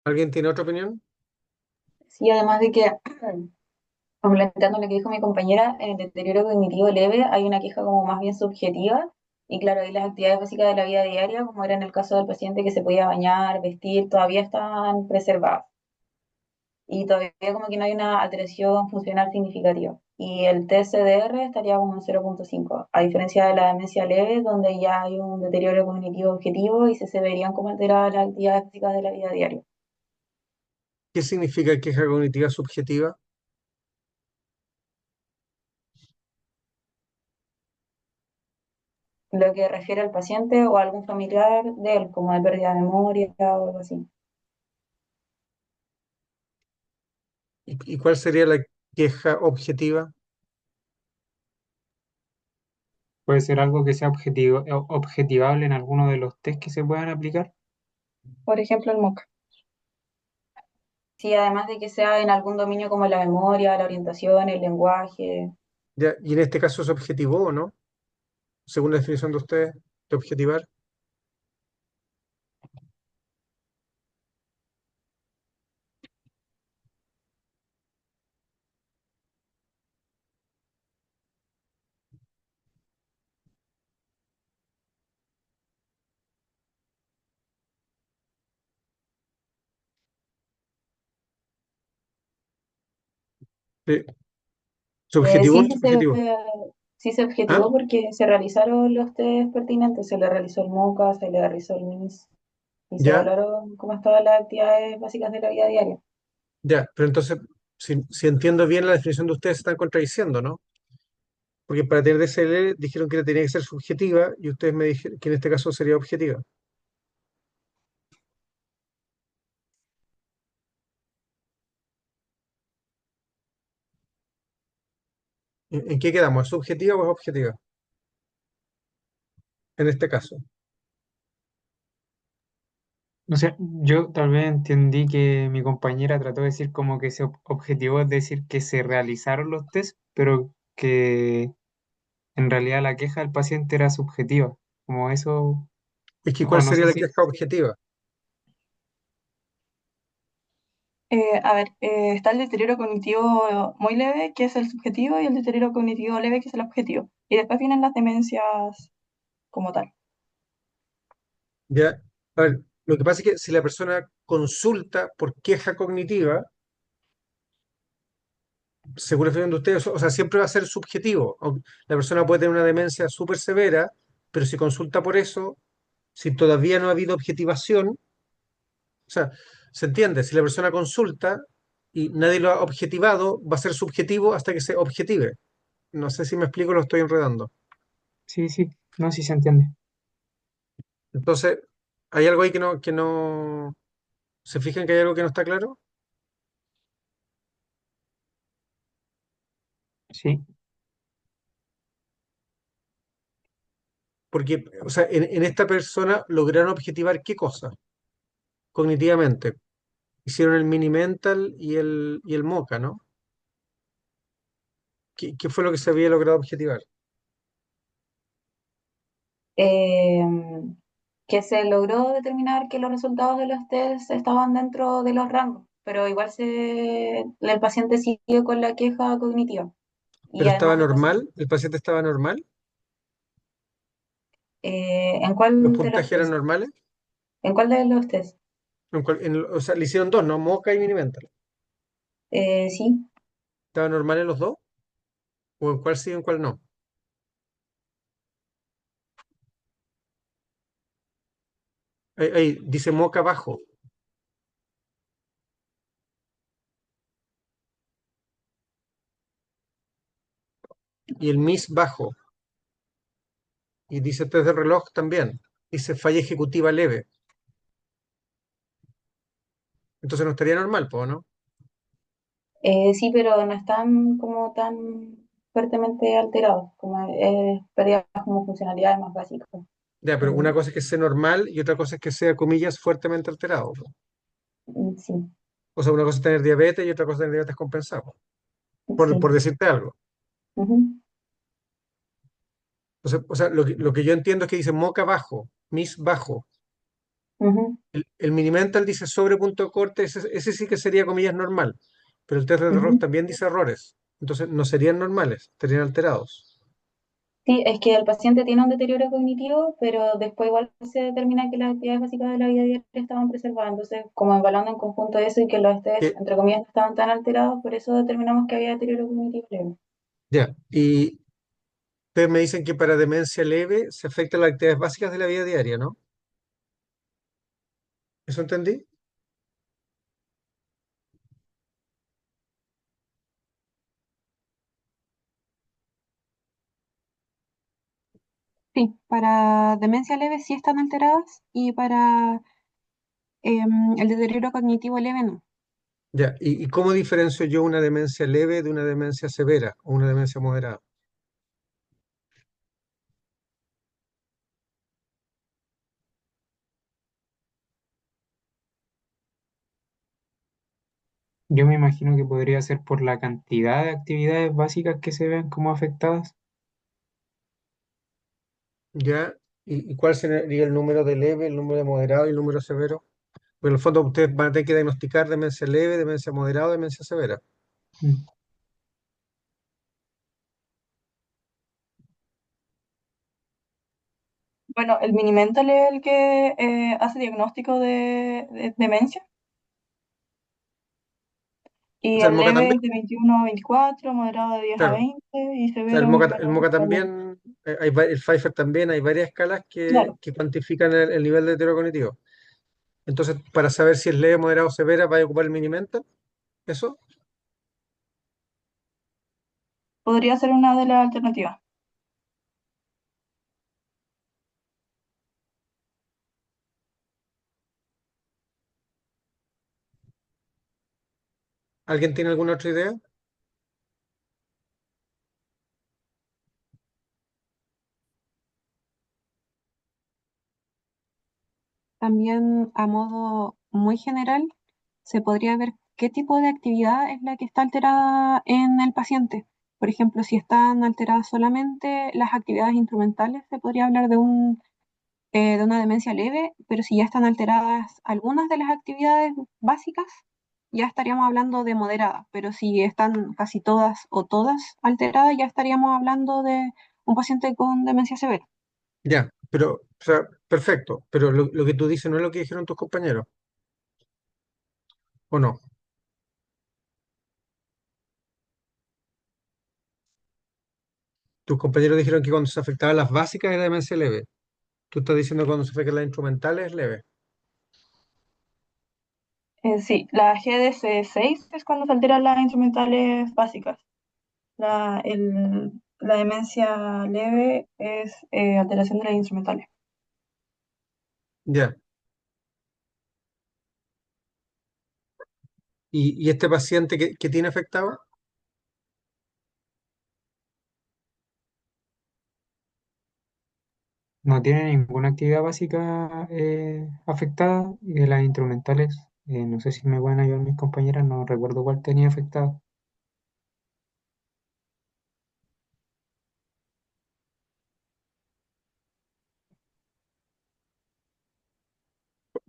¿Alguien tiene otra opinión? Sí, además de que, complementando lo que dijo mi compañera, en el deterioro cognitivo leve hay una queja como más bien subjetiva, y claro, ahí las actividades básicas de la vida diaria, como era en el caso del paciente que se podía bañar, vestir, todavía están preservadas. Y todavía como que no hay una alteración funcional significativa. Y el TSDR estaría como en 0,5, a diferencia de la demencia leve, donde ya hay un deterioro cognitivo objetivo y se verían como alteradas las actividades físicas de la vida diaria. ¿Qué significa queja cognitiva subjetiva? Lo que refiere al paciente o a algún familiar de él, como de pérdida de memoria o algo así. ¿Y cuál sería la queja objetiva? Puede ser algo que sea objetivable en alguno de los test que se puedan aplicar. Por ejemplo, el MOCA. Sí, además de que sea en algún dominio como la memoria, la orientación, el lenguaje. Ya, y en este caso es objetivo o no, según la definición de ustedes, de objetivar. Sí, ¿subjetivo o Sí, subjetivo? sí se ¿Ah? objetivó porque se realizaron los test pertinentes, se le realizó el MOCA, se le realizó el MIS y se Ya, evaluaron cómo estaban las actividades básicas de la vida diaria. ya, pero entonces, si entiendo bien la definición de ustedes, se están contradiciendo, ¿no? Porque para tener DSL dijeron que tenía que ser subjetiva y ustedes me dijeron que en este caso sería objetiva. ¿En qué quedamos? ¿Es subjetiva o es objetiva? En este caso. No sé, yo tal vez entendí que mi compañera trató de decir como que se objetivó, es decir, que se realizaron los test, pero que en realidad la queja del paciente era subjetiva. Como eso, Es que ¿cuál o no sería sé la si, queja objetiva? A ver, está el deterioro cognitivo muy leve, que es el subjetivo, y el deterioro cognitivo leve, que es el objetivo. Y después vienen las demencias como tal. Ya, a ver, lo que pasa es que si la persona consulta por queja cognitiva, según la definición de ustedes, o sea, siempre va a ser subjetivo. La persona puede tener una demencia súper severa, pero si consulta por eso, si todavía no ha habido objetivación, o sea, se entiende, si la persona consulta y nadie lo ha objetivado, va a ser subjetivo hasta que se objetive. No sé si me explico, lo estoy enredando. sí, sí, no, sí se entiende. Entonces, ¿hay algo ahí que no, se fijan que hay algo que no está claro? Sí, Porque, o sea, en esta persona lograron objetivar qué cosa cognitivamente. Hicieron el mini mental y el MoCA, ¿no? ¿Qué fue lo que se había logrado objetivar? Eh, que se logró determinar que los resultados de los test estaban dentro de los rangos, pero igual el paciente siguió con la queja cognitiva. Y Pero estaba además el paciente, normal, el paciente estaba normal, ¿en los cuál de los puntajes eran test? normales. ¿En cuál de los test? O sea, le hicieron dos, ¿no? MoCA y mini mental. Sí, ¿Estaba normal en los dos? ¿O en cuál sí y en cuál no? Ahí dice MoCA bajo y el MIS bajo. Y dice test de reloj también. Dice falla ejecutiva leve. Entonces no estaría normal, ¿no? sí, pero no están como tan fuertemente alterados, como pérdidas como funcionalidades más básicas. Ya, pero una cosa es que sea normal y otra cosa es que sea, comillas, fuertemente alterado. Sí, O sea, una cosa es tener diabetes y otra cosa es tener diabetes compensado, por sí. decirte algo. Ujú, O sea, lo que yo entiendo es que dice moca bajo, mis bajo. ujú, El Minimental dice sobre punto de corte, ese sí que sería, comillas, normal. Pero el test de error ujú. también dice errores. Entonces no serían normales, estarían alterados. Sí, es que el paciente tiene un deterioro cognitivo, pero después igual se determina que las actividades básicas de la vida diaria estaban preservadas. Entonces, como evaluando en conjunto eso y que los test, Que, entre comillas, no estaban tan alterados, por eso determinamos que había deterioro cognitivo leve. ya, y ustedes me dicen que para demencia leve se afectan las actividades básicas de la vida diaria, ¿no? ¿Eso entendí? Sí, para demencia leve sí están alteradas y para el deterioro cognitivo leve no. Ya, ¿y cómo diferencio yo una demencia leve de una demencia severa o una demencia moderada? Yo me imagino que podría ser por la cantidad de actividades básicas que se ven como afectadas. ¿Ya? ¿Y cuál sería el número de leve, el número de moderado y el número severo? Porque en el fondo ustedes van a tener que diagnosticar demencia leve, demencia moderada o demencia severa. Mm. Bueno, el Minimental es el que hace diagnóstico de demencia O y sea, el el MOCA leve también, es de 21 a 24, moderado de 10 a claro. O 20 y sea, el severo MOCA, menor el a MOCA 21. también, el Pfeiffer también, hay varias escalas que, Claro, que cuantifican el nivel de deterioro cognitivo. Entonces, para saber si es leve, moderado o severa, ¿va a ocupar el Minimental? ¿Eso? podría ser una de las alternativas. ¿Alguien tiene alguna otra idea? También a modo muy general se podría ver qué tipo de actividad es la que está alterada en el paciente. Por ejemplo, si están alteradas solamente las actividades instrumentales, se podría hablar de una demencia leve, pero si ya están alteradas algunas de las actividades básicas, ya estaríamos hablando de moderada, pero si están casi todas o todas alteradas, ya estaríamos hablando de un paciente con demencia severa. Ya, pero, o sea, perfecto, pero lo que tú dices no es lo que dijeron tus compañeros, ¿o no? Tus compañeros dijeron que cuando se afectaban las básicas era demencia leve. Tú estás diciendo que cuando se afectan las instrumentales es leve. Sí, la GDC6 es cuando se alteran las instrumentales básicas. La demencia leve es alteración de las instrumentales. Ya. ¿Y este paciente que tiene afectado? No tiene ninguna actividad básica afectada y de las instrumentales, no sé si me van a ayudar mis compañeras, no recuerdo cuál tenía afectado.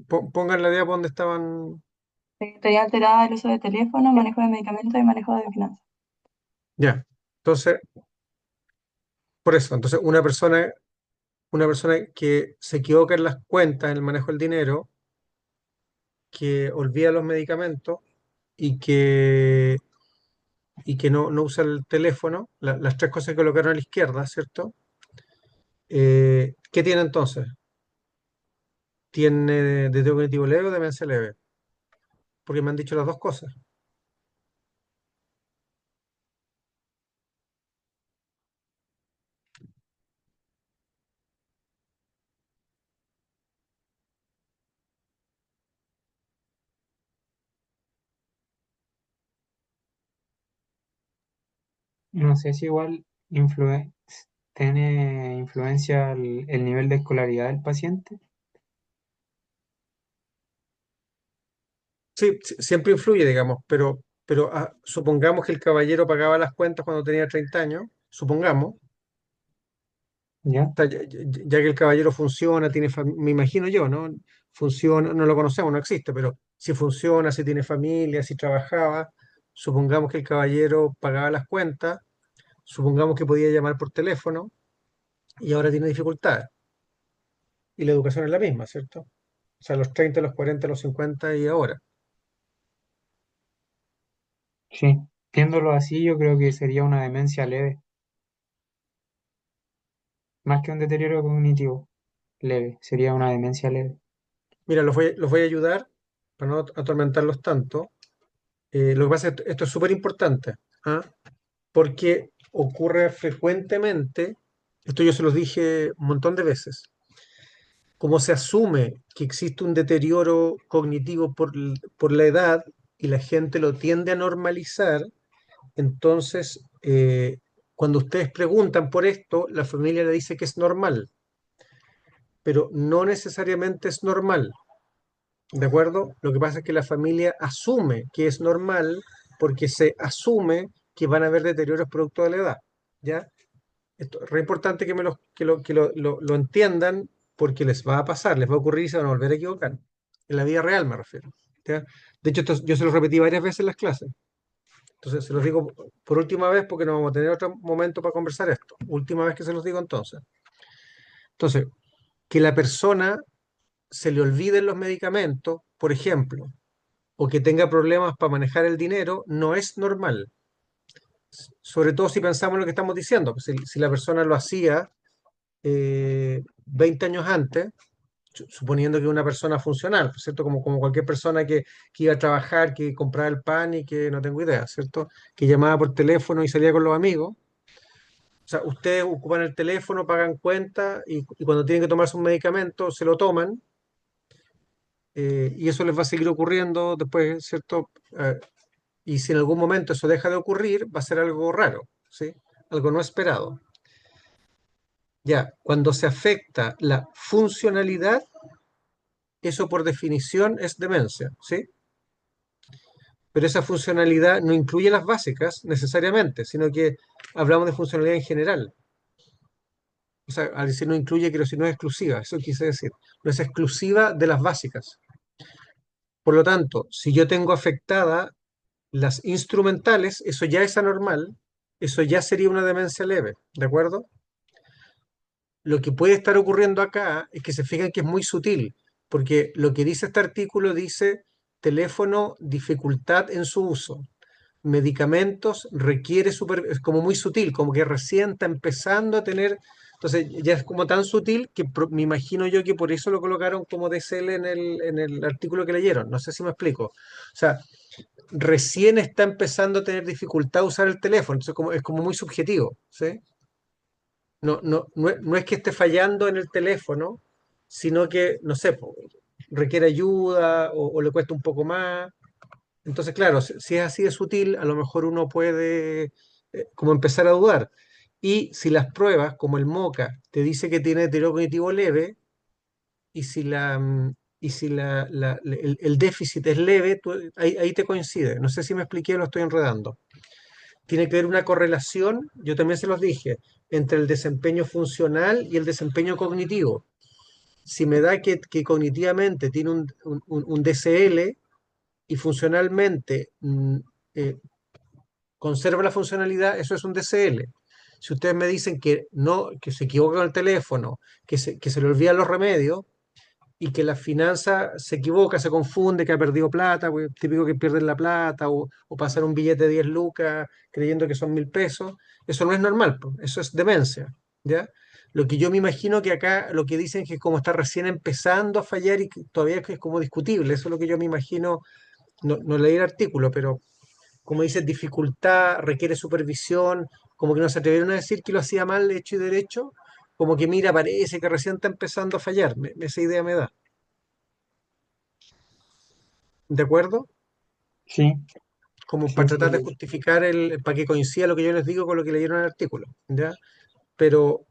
Pongan la diapo donde estaban. Estaría alterada el uso de teléfono, manejo de medicamentos y manejo de finanzas. Ya. Entonces, por eso, entonces una persona que se equivoca en las cuentas, en el manejo del dinero, que olvida los medicamentos y que no usa el teléfono, las tres cosas que colocaron a la izquierda, ¿cierto? ¿Qué tiene entonces? ¿Tiene deterioro cognitivo leve o demencia leve? Porque me han dicho las dos cosas. No sé si igual influye. ¿Tiene influencia el nivel de escolaridad del paciente? Sí, siempre influye, digamos, pero supongamos que el caballero pagaba las cuentas cuando tenía 30 años, supongamos, ¿Ya? sea, ya que el caballero funciona, me imagino yo, ¿no? Funciona, no lo conocemos, no existe, pero si funciona, si tiene familia, si trabajaba, supongamos que el caballero pagaba las cuentas, supongamos que podía llamar por teléfono y ahora tiene dificultades. Y la educación es la misma, ¿cierto? O sea, los 30, los 40, los 50 y ahora. Sí. Viéndolo así, yo creo que sería una demencia leve, más que un deterioro cognitivo leve, sería una demencia leve. Mira, los voy a ayudar para no atormentarlos tanto. Lo que pasa es que esto es súper importante, ¿ah? Porque ocurre frecuentemente, esto yo se los dije un montón de veces, como se asume que existe un deterioro cognitivo por la edad y la gente lo tiende a normalizar, entonces cuando ustedes preguntan por esto, la familia le dice que es normal, pero no necesariamente es normal, ¿de acuerdo? Lo que pasa es que la familia asume que es normal porque se asume que van a haber deterioros producto de la edad, ¿ya? Esto es re importante que, me lo entiendan porque les va a pasar, les va a ocurrir y se van a volver a equivocar. En la vida real me refiero. ¿Ya? De hecho, yo se lo repetí varias veces en las clases. Entonces, se los digo por última vez porque no vamos a tener otro momento para conversar esto. Última vez que se los digo entonces. Entonces, que la persona se le olviden los medicamentos, por ejemplo, o que tenga problemas para manejar el dinero, no es normal. Sobre todo si pensamos en lo que estamos diciendo. Pues si la persona lo hacía 20 años antes, suponiendo que una persona funcional, ¿cierto? Como cualquier persona que iba a trabajar, que compraba el pan y que no tengo idea, ¿cierto? Que llamaba por teléfono y salía con los amigos. O sea, ustedes ocupan el teléfono, pagan cuenta y cuando tienen que tomarse un medicamento se lo toman y eso les va a seguir ocurriendo después, ¿cierto? Y si en algún momento eso deja de ocurrir, va a ser algo raro, ¿sí? Algo no esperado. Ya, cuando se afecta la funcionalidad, eso por definición es demencia, ¿sí? Pero esa funcionalidad no incluye las básicas necesariamente, sino que hablamos de funcionalidad en general. O sea, al decir no incluye, quiero decir no es exclusiva, eso quise decir. No es exclusiva de las básicas. Por lo tanto, si yo tengo afectada las instrumentales, eso ya es anormal, eso ya sería una demencia leve, ¿de acuerdo? Lo que puede estar ocurriendo acá es que se fijan que es muy sutil, porque lo que dice este artículo dice teléfono, dificultad en su uso. Medicamentos requiere es como muy sutil, como que recién está empezando a tener, entonces ya es como tan sutil que me imagino yo que por eso lo colocaron como DSL en el artículo que leyeron, no sé si me explico. O sea, recién está empezando a tener dificultad a usar el teléfono, entonces es como muy subjetivo, ¿sí? No es que esté fallando en el teléfono, sino que, no sé, requiere ayuda o le cuesta un poco más. Entonces, claro, si es así de sutil, a lo mejor uno puede como empezar a dudar. Y si las pruebas, como el MOCA, te dice que tiene deterioro cognitivo leve, y si el déficit es leve, ahí te coincide. No sé si me expliqué o lo estoy enredando. Tiene que haber una correlación, yo también se los dije, entre el desempeño funcional y el desempeño cognitivo. Si me da que cognitivamente tiene un DCL y funcionalmente eh, conserva la funcionalidad, eso es un DCL. Si ustedes me dicen que no, que se equivoca con el teléfono, que se le olvidan los remedios y que la finanza se equivoca, se confunde, que ha perdido plata, pues, típico que pierden la plata o pasar un billete de 10 lucas creyendo que son 1.000 pesos, eso no es normal, pues, eso es demencia, ¿ya? Lo que yo me imagino que acá lo que dicen que como está recién empezando a fallar y que todavía es como discutible, eso es lo que yo me imagino, no leí el artículo, pero como dice, dificultad, requiere supervisión, como que no se atrevieron a decir que lo hacía mal hecho y derecho, como que mira, parece que recién está empezando a fallar, esa idea me da. ¿De acuerdo? Sí, Como para sí, tratar de justificar para que coincida lo que yo les digo con lo que leyeron en el artículo. ¿Ya? pero,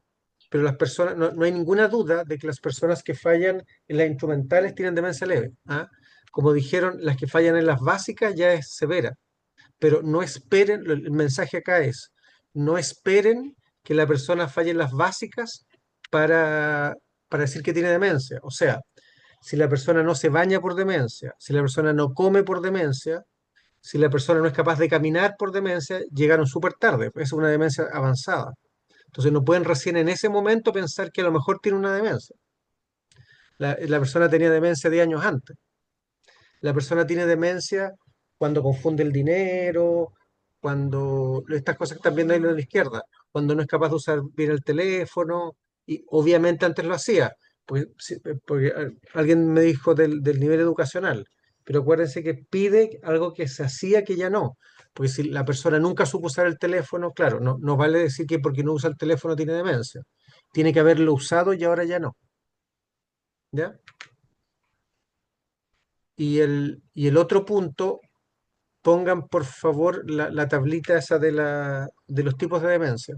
pero las personas, no hay ninguna duda de que las personas que fallan en las instrumentales tienen demencia leve. ¿Ah? Como dijeron, las que fallan en las básicas ya es severa, pero no esperen, el mensaje acá es, no esperen que la persona falle en las básicas para, para decir que tiene demencia. O sea, si la persona no se baña por demencia, si la persona no come por demencia, si la persona no es capaz de caminar por demencia, llegaron súper tarde, es una demencia avanzada. Entonces no pueden recién en ese momento pensar que a lo mejor tiene una demencia. La persona tenía demencia 10 años antes. La persona tiene demencia cuando confunde el dinero, cuando estas cosas que están viendo ahí a la izquierda, cuando no es capaz de usar bien el teléfono, y obviamente antes lo hacía, pues, porque alguien me dijo del nivel educacional, pero acuérdense que pide algo que se hacía que ya no, porque si la persona nunca supo usar el teléfono, claro, no vale decir que porque no usa el teléfono tiene demencia, tiene que haberlo usado y ahora ya no, ¿ya? Y el otro punto, pongan por favor la tablita esa de los tipos de demencia.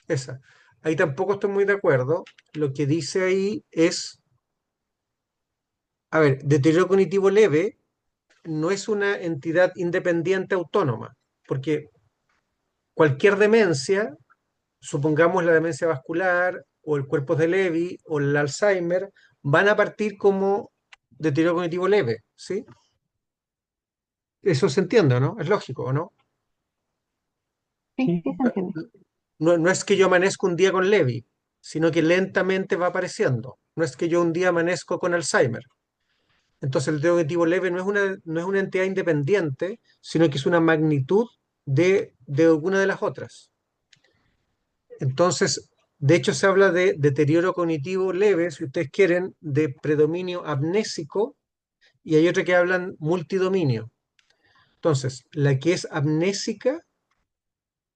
Esa. Ahí tampoco estoy muy de acuerdo. Lo que dice ahí es, a ver, deterioro cognitivo leve no es una entidad independiente autónoma, porque cualquier demencia, supongamos la demencia vascular o el cuerpo de Lewy o el Alzheimer, van a partir como deterioro cognitivo leve, ¿sí? Eso se entiende, ¿no? Es lógico, ¿o no? Sí, sí se entiende. No es que yo amanezco un día con Lewy, sino que lentamente va apareciendo. No es que yo un día amanezco con Alzheimer. Entonces el deterioro cognitivo leve no es una entidad independiente, sino que es una magnitud de alguna de las otras. Entonces, de hecho se habla de deterioro cognitivo leve, si ustedes quieren, de predominio amnésico, y hay otra que hablan multidominio. Entonces, la que es amnésica,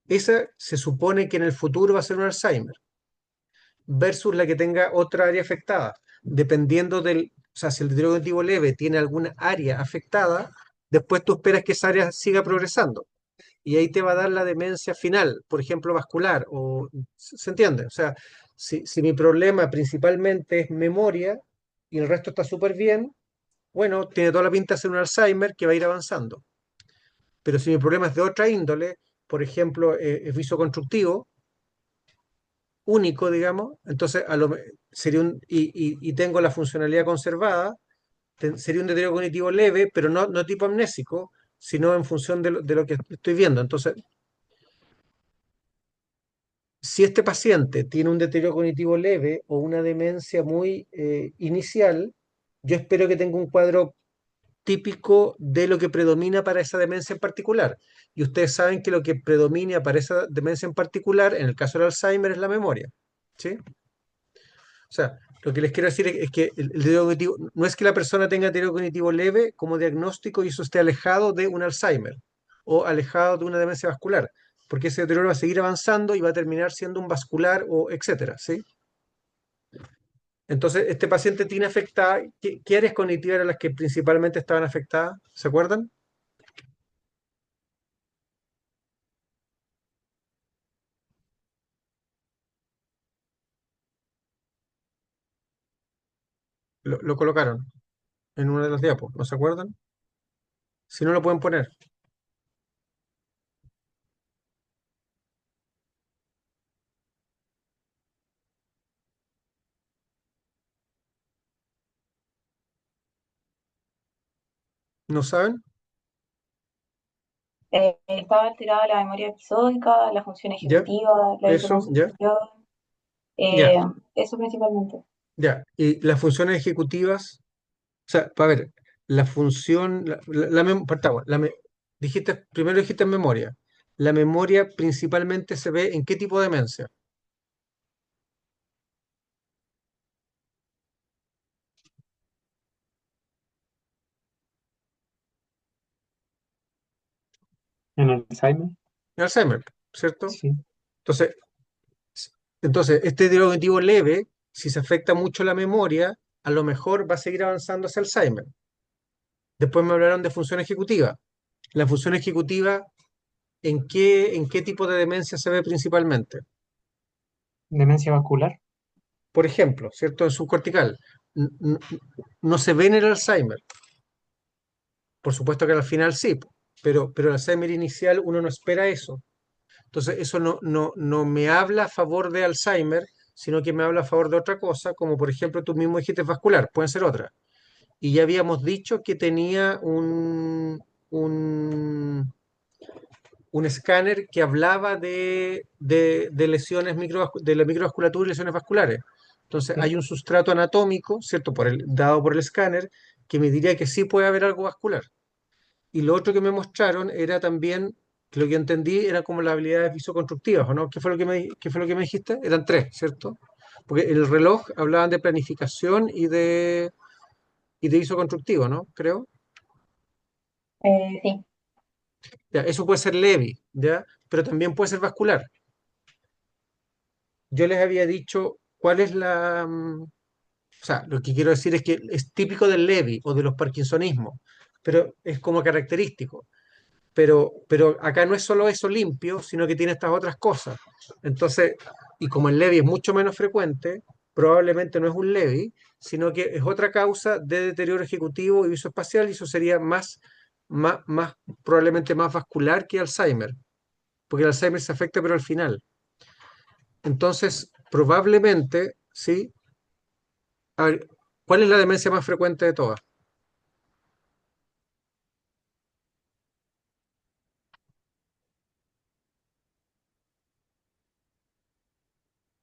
esa se supone que en el futuro va a ser un Alzheimer, versus la que tenga otra área afectada. Dependiendo o sea, si el deterioro cognitivo leve tiene alguna área afectada, después tú esperas que esa área siga progresando. Y ahí te va a dar la demencia final, por ejemplo, vascular. ¿Se entiende? O sea, si mi problema principalmente es memoria y el resto está súper bien, bueno, tiene toda la pinta de ser un Alzheimer que va a ir avanzando. Pero si mi problema es de otra índole, por ejemplo, es visoconstructivo, único, digamos, entonces sería y tengo la funcionalidad conservada, sería un deterioro cognitivo leve, pero no tipo amnésico, sino en función de lo que estoy viendo. Entonces, si este paciente tiene un deterioro cognitivo leve o una demencia muy inicial, yo espero que tenga un cuadro típico de lo que predomina para esa demencia en particular. Y ustedes saben que lo que predomina para esa demencia en particular, en el caso del Alzheimer, es la memoria. ¿Sí? O sea, lo que les quiero decir es que el deterioro cognitivo, no es que la persona tenga deterioro cognitivo leve como diagnóstico y eso esté alejado de un Alzheimer o alejado de una demencia vascular, porque ese deterioro va a seguir avanzando y va a terminar siendo un vascular o etcétera, ¿sí? Entonces, este paciente tiene afectada, ¿qué áreas cognitivas eran las que principalmente estaban afectadas? ¿Se acuerdan? Lo colocaron en una de las diapos, ¿no se acuerdan? Si no lo pueden poner, ¿no saben? Estaba alterada la memoria episódica, la función ¿Ya? ejecutiva, la Eso, ya, visoconstrucción, ya, eh, eso principalmente. ya. Y las funciones ejecutivas. O sea, a ver, la función, partamos, primero dijiste memoria. La memoria principalmente se ve en qué tipo de demencia. En Alzheimer, En Alzheimer, ¿cierto? sí. Entonces, s- entonces, este deterioro cognitivo leve, si se afecta mucho la memoria, a lo mejor va a seguir avanzando hacia Alzheimer. Después me hablaron de función ejecutiva. La función ejecutiva en qué tipo de demencia se ve principalmente. Demencia vascular. Por ejemplo, ¿cierto? En subcortical. N- n- No se ve en el Alzheimer. Por supuesto que al final sí, pero el Alzheimer inicial uno no espera eso. Entonces, eso no me habla a favor de Alzheimer, sino que me habla a favor de otra cosa, como por ejemplo tú mismo dijiste vascular, pueden ser otras. Y ya habíamos dicho que tenía un escáner que hablaba de lesiones de la microvasculatura y lesiones vasculares. Entonces, Sí. hay un sustrato anatómico, ¿cierto? Dado por el escáner, que me diría que sí puede haber algo vascular. Y lo otro que me mostraron era también, que lo que entendí era como las habilidades visoconstructivas, ¿o no? ¿Qué fue lo que me dijiste? Eran tres, ¿cierto? Porque en el reloj hablaban de planificación y de visoconstructivo, ¿no? Creo. Sí. Ya, eso puede ser leve, ¿ya? Pero también puede ser vascular. Yo les había dicho cuál es o sea, lo que quiero decir es que es típico del Lewy o de los parkinsonismos, pero es como característico. Pero acá no es solo eso limpio, sino que tiene estas otras cosas. Entonces, y como el Lewy es mucho menos frecuente, probablemente no es un Lewy, sino que es otra causa de deterioro ejecutivo y visoespacial, y eso sería probablemente más vascular que Alzheimer, porque el Alzheimer se afecta, pero al final. Entonces, probablemente, ¿sí? A ver, ¿cuál es la demencia más frecuente de todas?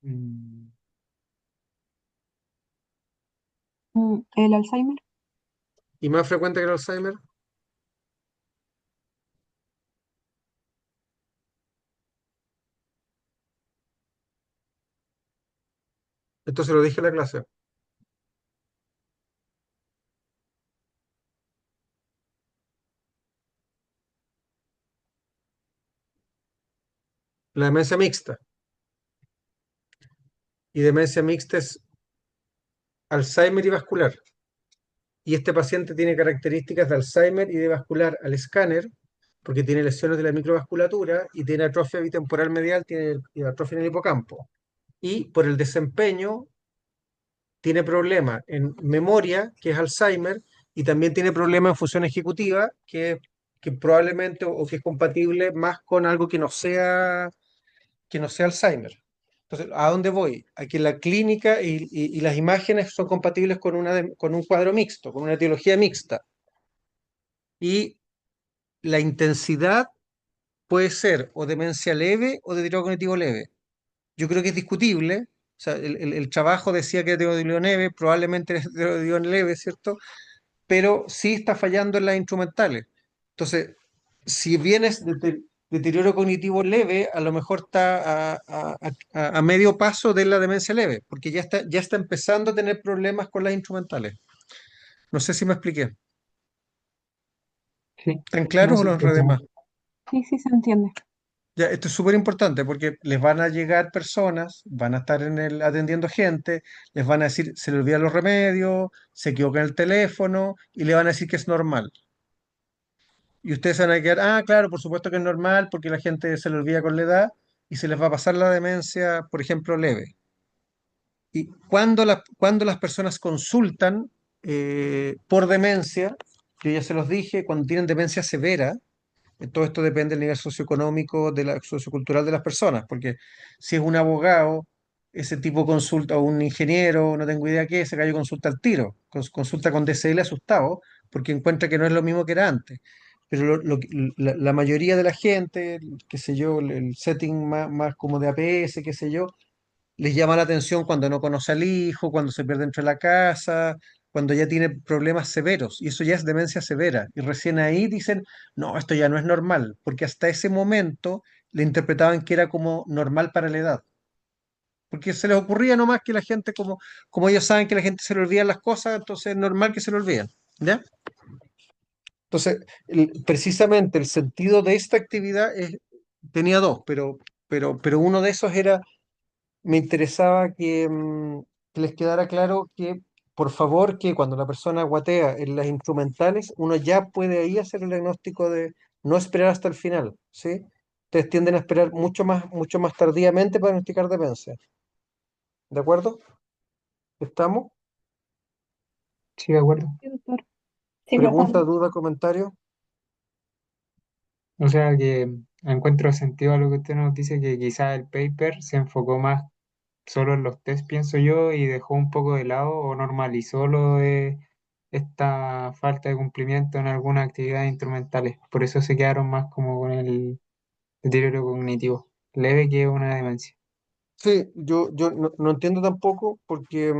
Mm, ¿El Alzheimer? ¿Y más frecuente que el Alzheimer? Entonces lo dije en la clase. La demencia mixta. Y demencia mixta es Alzheimer y vascular. Y este paciente tiene características de Alzheimer y de vascular al escáner, porque tiene lesiones de la microvasculatura y tiene atrofia bitemporal medial, tiene atrofia en el hipocampo. Y por el desempeño tiene problemas en memoria, que es Alzheimer, y también tiene problemas en función ejecutiva, que probablemente o que es compatible más con algo que no sea Alzheimer. Entonces, ¿a dónde voy? A que la clínica y las imágenes son compatibles con un cuadro mixto, con una etiología mixta. Y la intensidad puede ser o demencia leve o deterioro cognitivo leve. Yo creo que es discutible. O sea, el trabajo decía que era deterioro leve, probablemente es deterioro leve, ¿cierto? Pero sí está fallando en las instrumentales. Entonces, si bien es deterioro cognitivo leve, a lo mejor está a medio paso de la demencia leve, porque ya está empezando a tener problemas con las instrumentales. No sé si me expliqué. sí, ¿Tan no, claros o sí, los enredé más? Sí, sí se entiende. Ya, esto es súper importante porque les van a llegar personas, van a estar atendiendo gente, les van a decir, se le olvidan los remedios, se equivoca en el teléfono y le van a decir que es normal. Y ustedes se van a quedar, claro, por supuesto que es normal porque la gente se le olvida con la edad y se les va a pasar la demencia, por ejemplo, leve. Y cuando las personas consultan por demencia, yo ya se los dije, cuando tienen demencia severa, todo esto depende del nivel socioeconómico, sociocultural de las personas, porque si es un abogado, ese tipo consulta, o un ingeniero, no tengo idea qué, ese gallo consulta al tiro, consulta con DSL asustado, porque encuentra que no es lo mismo que era antes. Pero la mayoría de la gente, qué sé yo, el setting más como de APS, qué sé yo, les llama la atención cuando no conoce al hijo, cuando se pierde dentro de la casa, cuando ya tiene problemas severos, y eso ya es demencia severa. Y recién ahí dicen, no, esto ya no es normal, porque hasta ese momento le interpretaban que era como normal para la edad. Porque se les ocurría nomás que la gente, como ellos saben que la gente se le olvidan las cosas, entonces es normal que se le olviden. ¿Ya? Entonces, precisamente el sentido de esta actividad tenía dos, pero uno de esos era me interesaba que les quedara claro que, por favor, que cuando la persona guatea en las instrumentales, uno ya puede ahí hacer el diagnóstico de no esperar hasta el final, ¿sí? ustedes tienden a esperar mucho más tardíamente para diagnosticar demencia. ¿De acuerdo? ¿Estamos? Sí, de acuerdo. Sí, doctor. Sí, ¿Pregunta, profe. duda, comentario? O sea que encuentro sentido a lo que usted nos dice, que quizás el paper se enfocó más solo en los test, pienso yo, y dejó un poco de lado o normalizó lo de esta falta de cumplimiento en algunas actividades instrumentales. Por eso se quedaron más como con el deterioro cognitivo leve, que es una demencia. Sí, yo no entiendo tampoco porque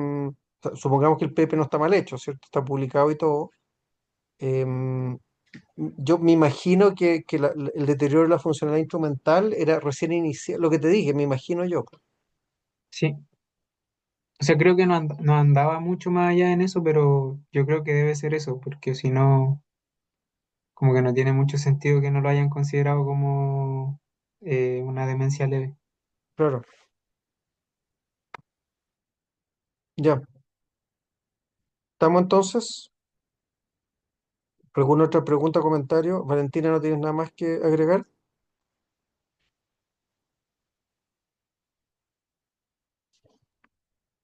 supongamos que el PP no está mal hecho, ¿cierto? Está publicado y todo. Em, yo me imagino que el deterioro de la funcionalidad instrumental era recién inicial, lo que te dije, me imagino yo. Sí, o sea, creo que no andaba mucho más allá en eso, pero yo creo que debe ser eso, porque si no, como que no tiene mucho sentido que no lo hayan considerado como una demencia leve. Claro, ya. ¿Estamos entonces? ¿Alguna otra pregunta o comentario? Valentina, ¿no tienes nada más que agregar?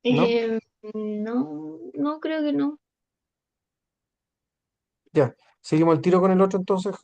¿No? No, no creo que no. Ya. Seguimos el tiro con el otro entonces.